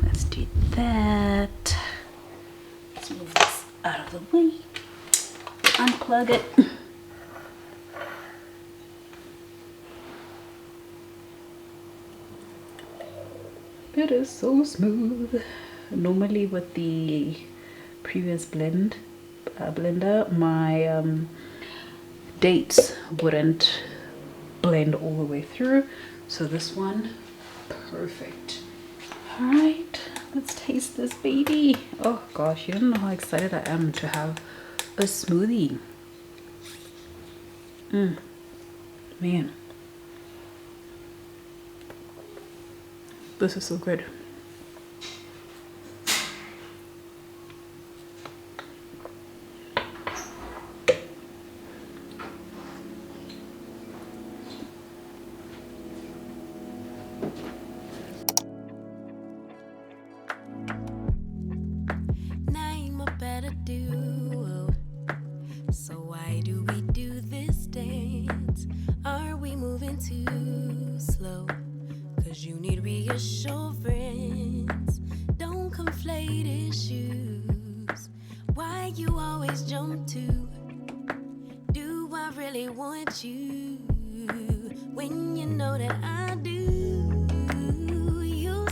Let's do that. Let's move this out of the way. Unplug it. It is so smooth. Normally with the previous blender, my dates wouldn't blend all the way through. So this one, perfect. All right, let's taste this baby. Oh gosh, you don't know how excited I am to have a smoothie. Man. This is so good. Name a better duo. So why do we do this dance? Are we moving too slow? Cause you need reassurance. Don't conflate issues. Why you always jump to? Do I really want you? When you know that I do. You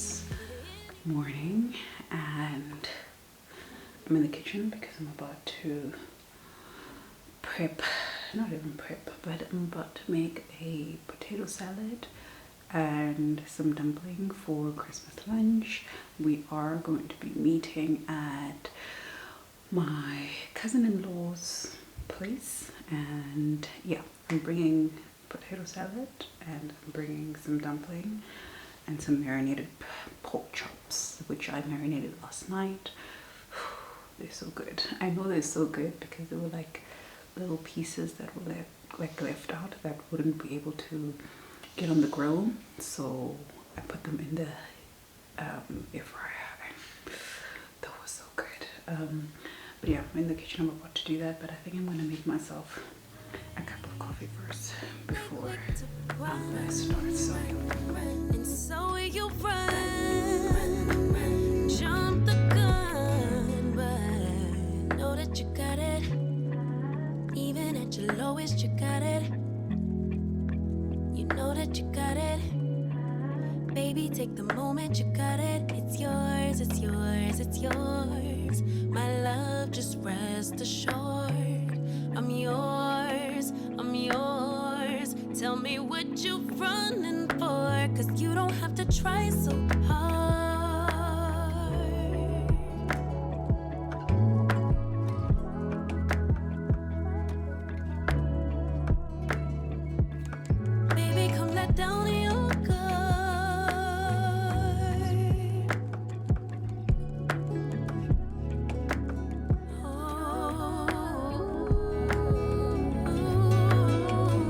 this morning, and I'm in the kitchen because I'm about to prep, not even prep, but I'm about to make a potato salad and some dumpling for Christmas lunch. We are going to be meeting at my cousin-in-law's place, and yeah, I'm bringing potato salad and I'm bringing some dumpling and some marinated pork chops, which I marinated last night. They're so good. I know they're so good because they were like little pieces that were left out that wouldn't be able to get on the grill, so I put them in the air fryer. That was so good. But yeah, I'm in the kitchen. I'm about to do that, but I think I'm gonna make myself a cup of coffee first before I start. So And so you run, jump the gun, but know that you got it. Even at your lowest, you got it. You know that you got it. Baby, take the moment, you got it. It's yours, it's yours, it's yours. My love, just rest assured. I'm yours, I'm yours. Tell me what you running for, 'cause you don't have to try so hard. Baby, come let down your guard.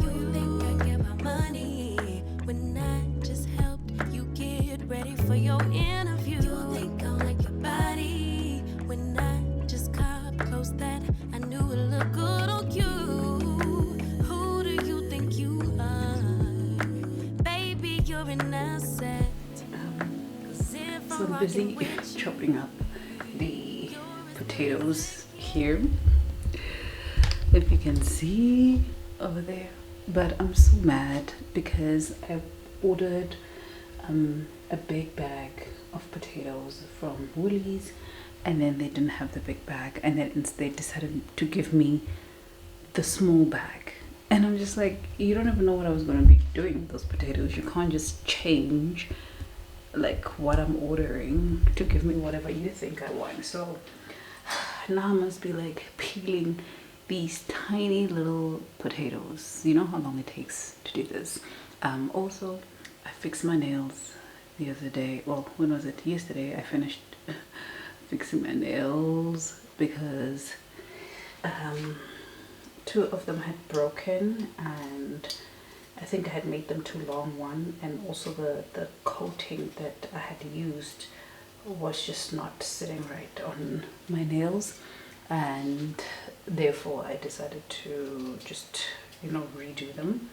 You think I care about money when I just helped you get ready for your interview. You think I like your body when I just got close that I knew it looked good on you. Who do you think you are? Baby, you're an asset. so I'm busy chopping up the potatoes here, if you can see over there. But I'm so mad because I ordered a big bag of potatoes from Woolies, and then they didn't have the big bag, and then they decided to give me the small bag. And I'm just like, you don't even know what I was going to be doing with those potatoes. You can't just change like what I'm ordering to give me whatever you think I want. So now I must be like peeling these tiny little potatoes. You know how long it takes to do this. Also, I fixed my nails the other day. Well, when was it? Yesterday I finished fixing my nails because two of them had broken, and I think I had made them too long, one, and also the coating that I had used was just not sitting right on my nails, and therefore I decided to just, you know, redo them.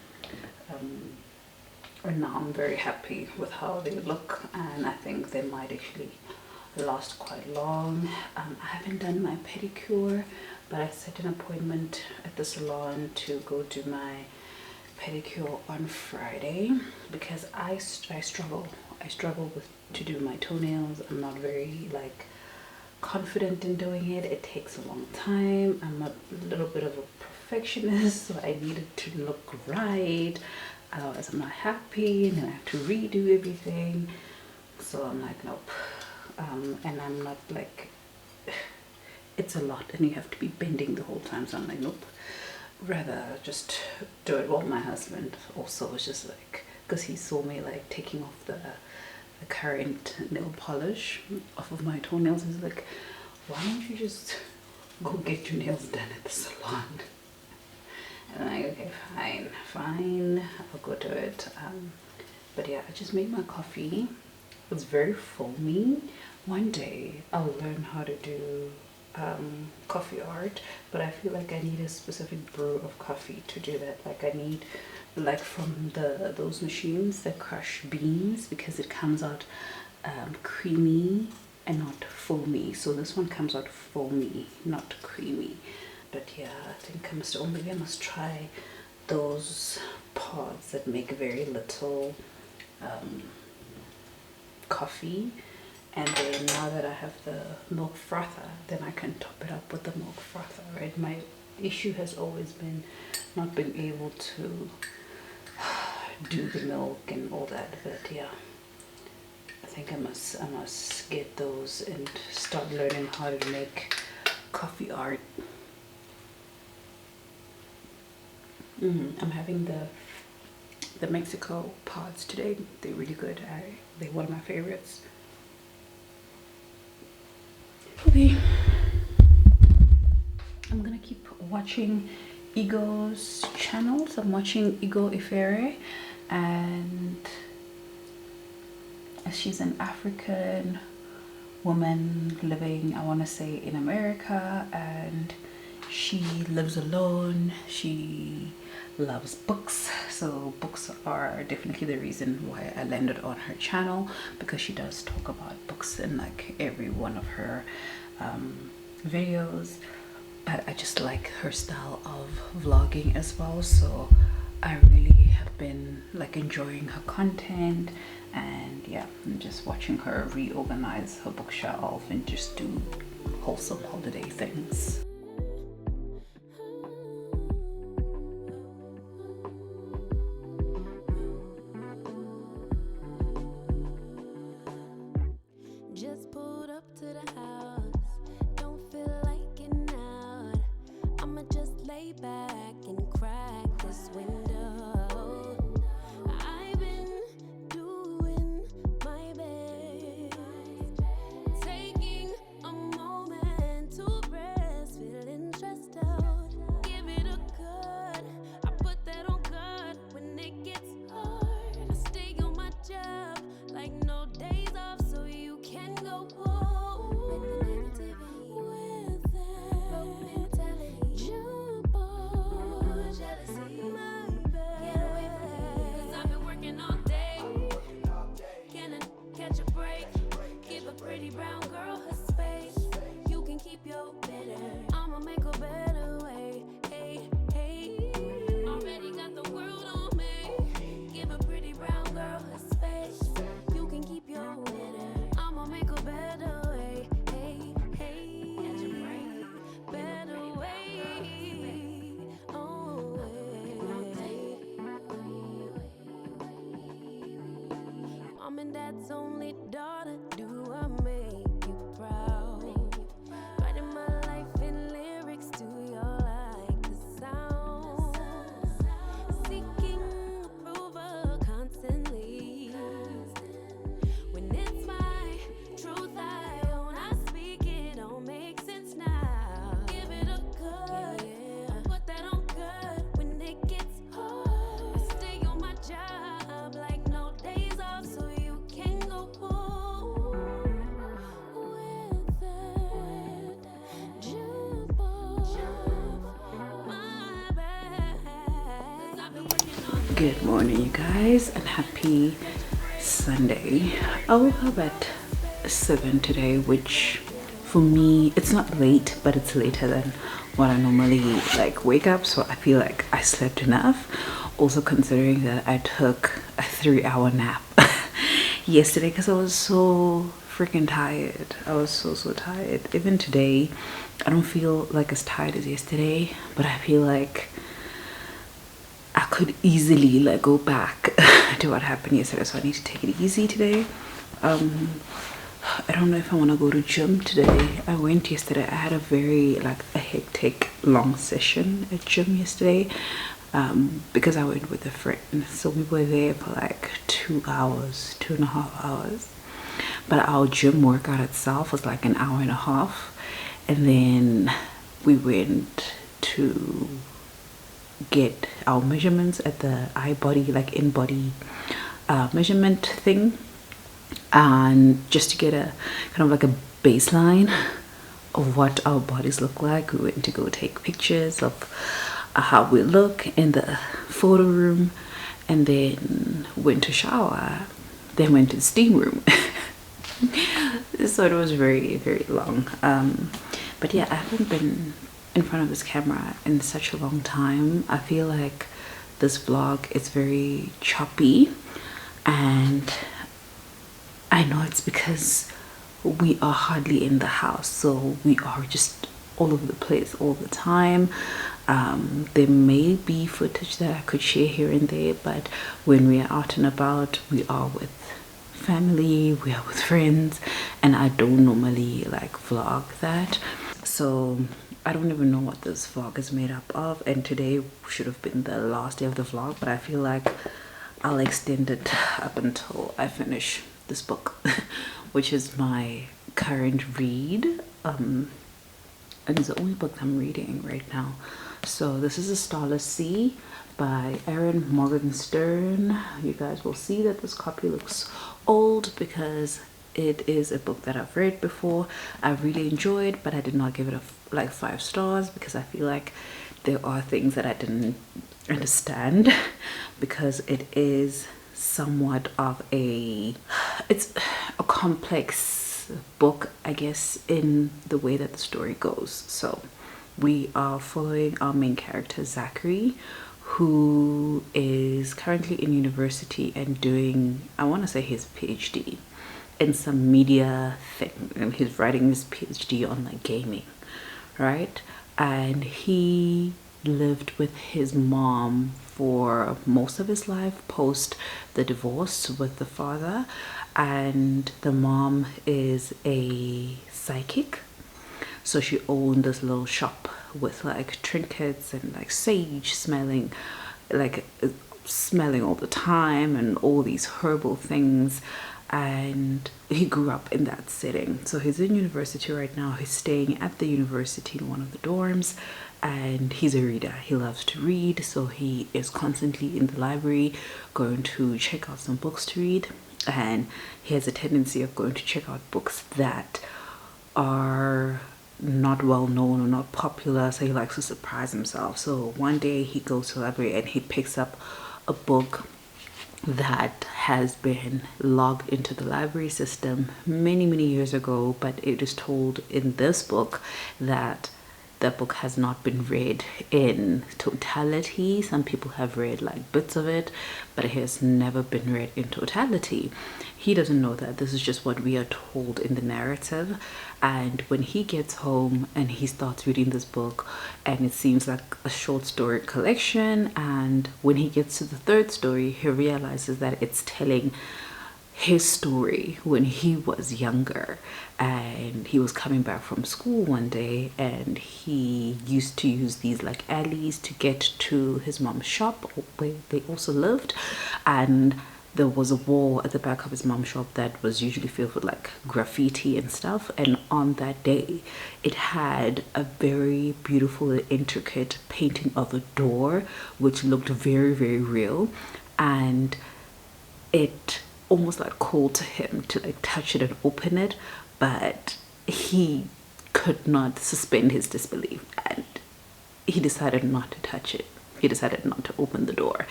And now I'm very happy with how they look, and I think they might actually last quite long. I haven't done my pedicure, but I set an appointment at the salon to go do my pedicure on Friday because I struggle with to do my toenails. I'm not very like confident in doing it. It takes a long time. I'm a little bit of a perfectionist, so I need it to look right, otherwise I'm not happy, and then I have to redo everything. So I'm like, nope. And I'm not like, it's a lot and you have to be bending the whole time, so I'm like, nope, rather just do it. Well, my husband also was just like, because he saw me like taking off the current nail polish off of my toenails, he's like, why don't you just go get your nails done at the salon? And I'm like, okay, fine, I'll go do it. But yeah, I just made my coffee. It's very foamy. One day I'll learn how to do coffee art, but I feel like I need a specific brew of coffee to do that. Like I need like from those machines that crush beans, because it comes out creamy and not foamy. So this one comes out foamy, not creamy. But yeah, I think I must, or maybe I must try those pods that make very little coffee, and then now that I have the milk frother, then I can top it up with the milk frother, right? My issue has always been not being able to do the milk and all that, but yeah, I think I must get those and start learning how to make coffee art. I'm having the Mexico pods today. They're really good. They're one of my favorites. Okay, I'm gonna keep watching Ego's channels. I'm watching Ego Ifere, and she's an African woman living, I want to say, in America, and she lives alone. She loves books, so books are definitely the reason why I landed on her channel, because she does talk about books in like every one of her videos. But I just like her style of vlogging as well, so I really have been like enjoying her content. And yeah, I'm just watching her reorganize her bookshelf and just do wholesome holiday things. Just pulled up to the house, don't feel like getting out. I'ma just lay back and crack this window. I've been doing my best, taking a moment to rest, feeling stressed out. Give it a cut, I put that on God when it gets hard. I stay on my job like no days off, so you can go home with the negativity, with that broke mentality. Jump on jealousy, my bad. Get away from me, 'cause I've been working all day. Can I catch a break? Give a pretty brown girl her space. You can keep your bitter, I'ma make a better way. Hey, hey, already got the world on me. Give a pretty brown girl her space. You can keep your bitter, I'ma make a better way. Hey, hey, catch a break, better way. Oh, hey. Mom and dad's only daughter, do I make you proud? Writing my life in lyrics, do you like the sound? Seeking approval constantly. When it's my truth I own, I speak it, don't make sense now. Give it a cut, put that on cut when it gets hard. I stay on my job like no days off, so you can go home with that. Jump off my back, 'cause I've been working on. Good morning, you guys, and happy Sunday. I woke up at 7 today, which for me, it's not late, but it's later than what I normally like wake up, so I feel like I slept enough. Also considering that I took a 3-hour nap yesterday because I was so freaking tired. I was so tired. Even today, I don't feel like as tired as yesterday, but I feel like I could easily like go back to what happened yesterday, so I need to take it easy today. I don't know if I want to go to gym today. I went yesterday. I had a very like a hectic long session at gym yesterday, because I went with a friend, so we were there for like 2 hours, 2.5 hours. But our gym workout itself was like an hour and a half, and then we went to get our measurements at the in-body measurement thing, and just to get a kind of like a baseline of what our bodies look like. We went to go take pictures of how we look in the photo room, and then went to shower, then went to the steam room. So it was very long, but yeah, I haven't been in front of this camera in such a long time. I feel like this vlog is very choppy, and I know it's because we are hardly in the house, so we are just all over the place all the time. There may be footage that I could share here and there, but when we are out and about, we are with family, we are with friends, and I don't normally like vlog that. So I don't even know what this vlog is made up of, and today should have been the last day of the vlog, but I feel like I'll extend it up until I finish this book, which is my current read, and it's the only book I'm reading right now. So this is a Starless Sea by Erin Morgenstern. You guys will see that this copy looks old because it is a book that I've read before. I really enjoyed, but I did not give it like 5 stars because I feel like there are things that I didn't understand because it is somewhat of it's a complex book, I guess, in the way that the story goes. So we are following our main character Zachary, who is currently in university and doing, I want to say, his PhD in some media thing, and he's writing his PhD on like gaming, right? And he lived with his mom for most of his life post the divorce with the father, and the mom is a psychic, so she owned this little shop with like trinkets and like sage smelling all the time and all these herbal things. And he grew up in that setting. So he's in university right now. He's staying at the university in one of the dorms, and he's a reader. He loves to read, so he is constantly in the library going to check out some books to read. And he has a tendency of going to check out books that are not well known or not popular, so he likes to surprise himself. So one day he goes to the library and he picks up a book that has been logged into the library system many years ago, but it is told in this book that the book has not been read in totality. Some people have read like bits of it, but it has never been read in totality. He doesn't know that. This is just what we are told in the narrative. And when he gets home and he starts reading this book, and it seems like a short story collection, and when he gets to the 3rd story, he realizes that it's telling his story when he was younger, and he was coming back from school one day, and he used to use these like alleys to get to his mom's shop where they also lived. And there was a wall at the back of his mom's shop that was usually filled with like graffiti and stuff, and on that day it had a very beautiful and intricate painting of a door which looked very real, and it almost like called to him to like touch it and open it, but he could not suspend his disbelief, and he decided not to touch it. He decided not to open the door.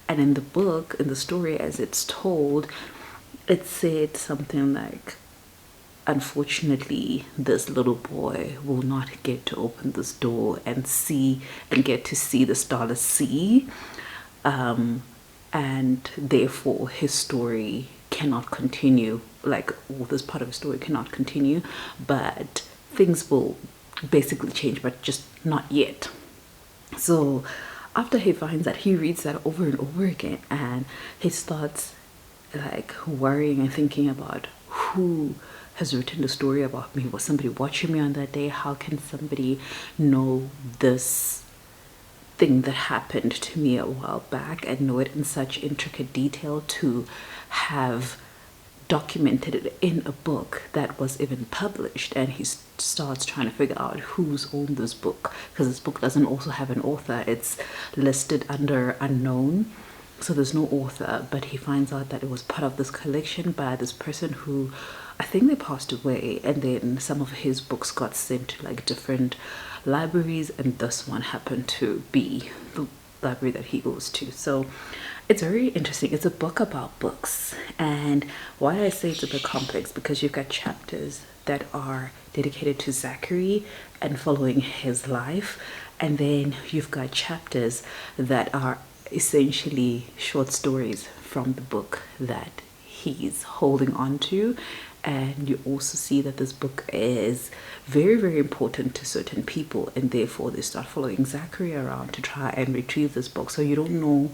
And in the book, in the story as it's told, it said something like, unfortunately, this little boy will not get to open this door and get to see the Starless Sea, and therefore his story cannot continue, like all this part of his story cannot continue, but things will basically change, but just not yet. So after he finds that, he reads that over and over again, and he starts like worrying and thinking about who has written the story about me. Was somebody watching me on that day? How can somebody know this thing that happened to me a while back and know it in such intricate detail to have documented it in a book that was even published? And he starts trying to figure out who's owned this book, because this book doesn't also have an author. It's listed under unknown, so there's no author, but he finds out that it was part of this collection by this person who, I think they passed away, and then some of his books got sent to like different libraries, and this one happened to be the library that he goes to. So it's very interesting. It's a book about books, and why I say it's a bit complex, because you've got chapters that are dedicated to Zachary and following his life, and then you've got chapters that are essentially short stories from the book that he's holding on to. And you also see that this book is very, very important to certain people, and therefore they start following Zachary around to try and retrieve this book. So you don't know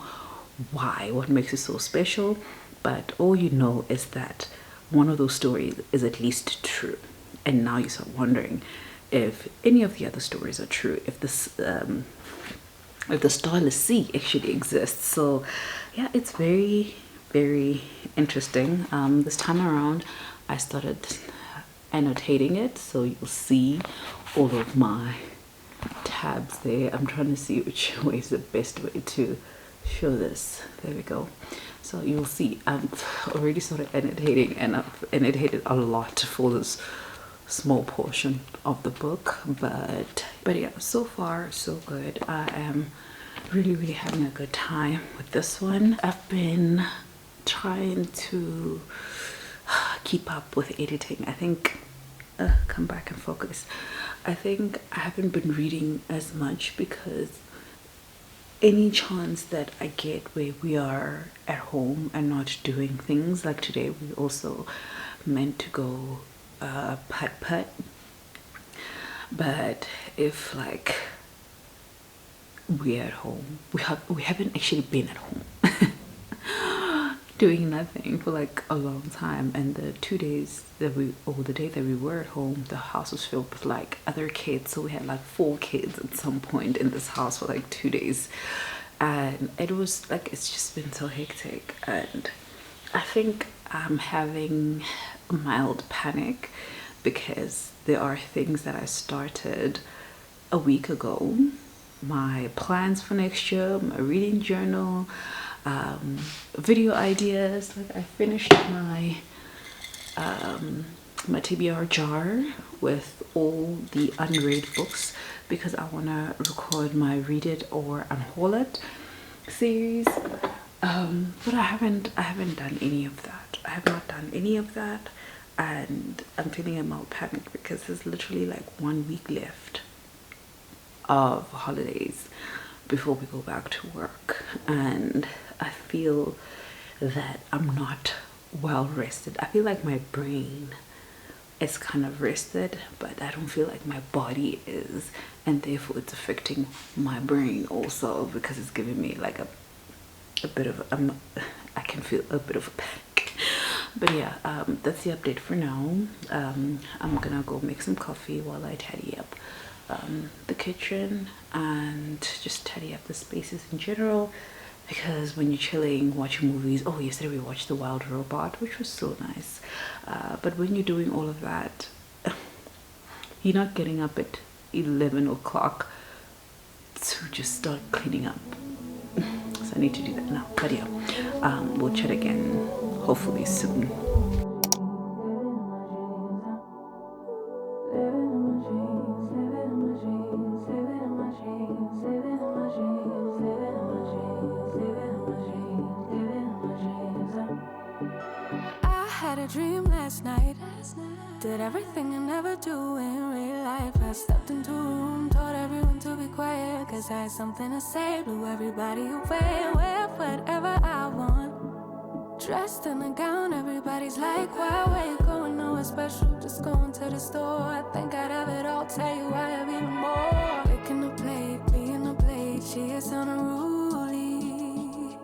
why, what makes it so special, but all you know is that one of those stories is at least true. And now you start wondering if any of the other stories are true, if the Starless Sea actually exists. So yeah, it's very, very interesting. This time around I started annotating it, so you'll see all of my tabs there. I'm trying to see which way is the best way to show this. There we go. So you'll see I've already started annotating, and I've annotated a lot for this small portion of the book, but yeah, so far so good. I am really, really having a good time with this one. I've been trying to keep up with editing. I think come back and focus. I think I haven't been reading as much because any chance that I get where we are at home and not doing things, like today we also meant to go putt, but if like we're at home, we haven't actually been at home doing nothing for like a long time. And the 2 days that the day that we were at home, the house was filled with like other kids, so we had like 4 kids at some point in this house for like 2 days, and it was like, it's just been so hectic. And I think I'm having a mild panic because there are things that I started a week ago, my plans for next year, my reading journal, video ideas. Like I finished my my TBR jar with all the unread books because I want to record my Read It or Unhaul It series, but I haven't done any of that. I have not done any of that, and I'm feeling a mild panic because there's literally like 1 week left of holidays before we go back to work, and I feel that I'm not well rested. I feel like my brain is kind of rested, but I don't feel like my body is, and therefore it's affecting my brain also because it's giving me like a bit of I can feel a bit of a panic. But yeah, that's the update for now. I'm gonna go make some coffee while I tidy up the kitchen and just tidy up the spaces in general, because when you're chilling watching movies, oh, yesterday we watched The Wild Robot, which was so nice, but when you're doing all of that, you're not getting up at 11 o'clock to just start cleaning up. So I need to do that now. But yeah, we'll chat again hopefully soon. I had a dream last night. Did everything I never do in real life. I stepped into a room, told everyone to be quiet, cause I had something to say. Blew everybody away, wear whatever I want. Dressed in a gown, everybody's like, why, where you going? Nowhere special, just going to the store. I think I'd have it all, tell you I have even more. Picking a plate, being a plate, she is unruly.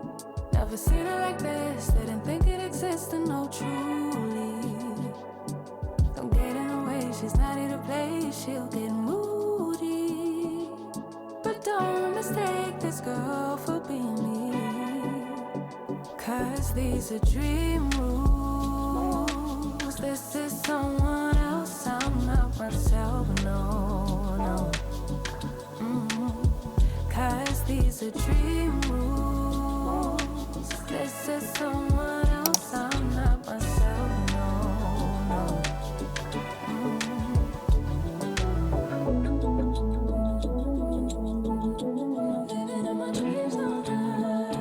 Never seen her like this, didn't think it existed, no truly. Don't get in her way, she's not here to play, she'll get moody. But don't mistake this girl for being me, cause these are dream rules. This is someone else, I'm not myself, no. Cause these are dream rules. This is someone else, I'm not myself, no. Living in my dreams all night.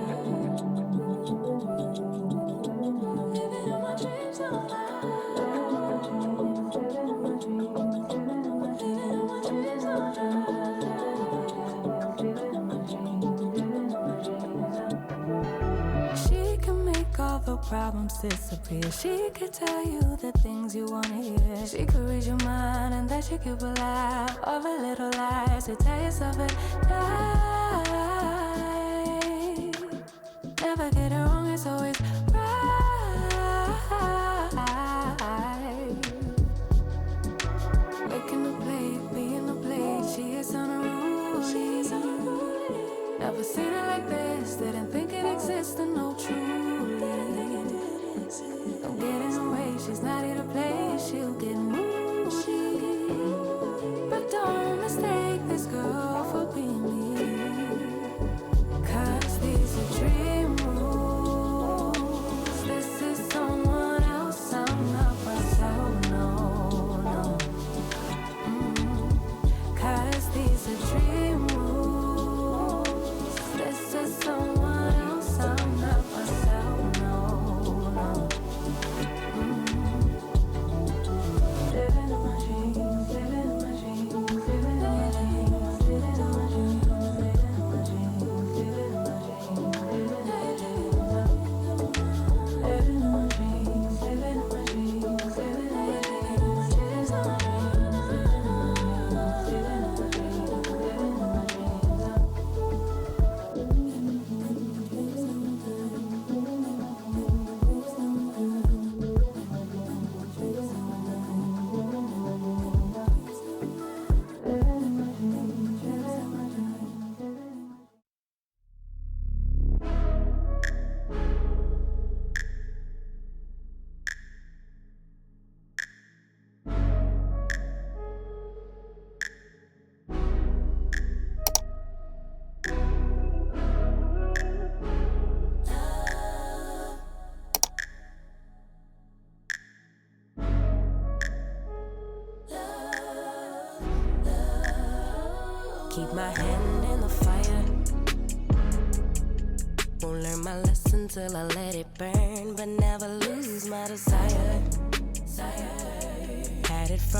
Living in my dreams all night. Living in my dreams all night. She can make all the your problems disappear. She could tell you the things you wanna hear. She could read your mind and that you could believe all the little lies to tell yourself it right. Never get it wrong, it's always right. Making a plate, being a plate, she is on a roll. Never seen it like this, didn't think it existed, no truly. Don't get in her way, she's not here to play, she'll get moody. But don't mistake this girl for being me, 'cause these are dream rules. This is someone else, I'm not myself, no, no. 'Cause these are dream rules. This is someone else, I'm not myself, no, no. Living in my dreams, living in my dreams, living in my dreams, living in my dreams, living in my dreams, living in my dreams, living in my dreams, living in my dreams, living in my keep my hand in the fire. Won't learn my lesson till I let it burn, but never lose my desire. Had it from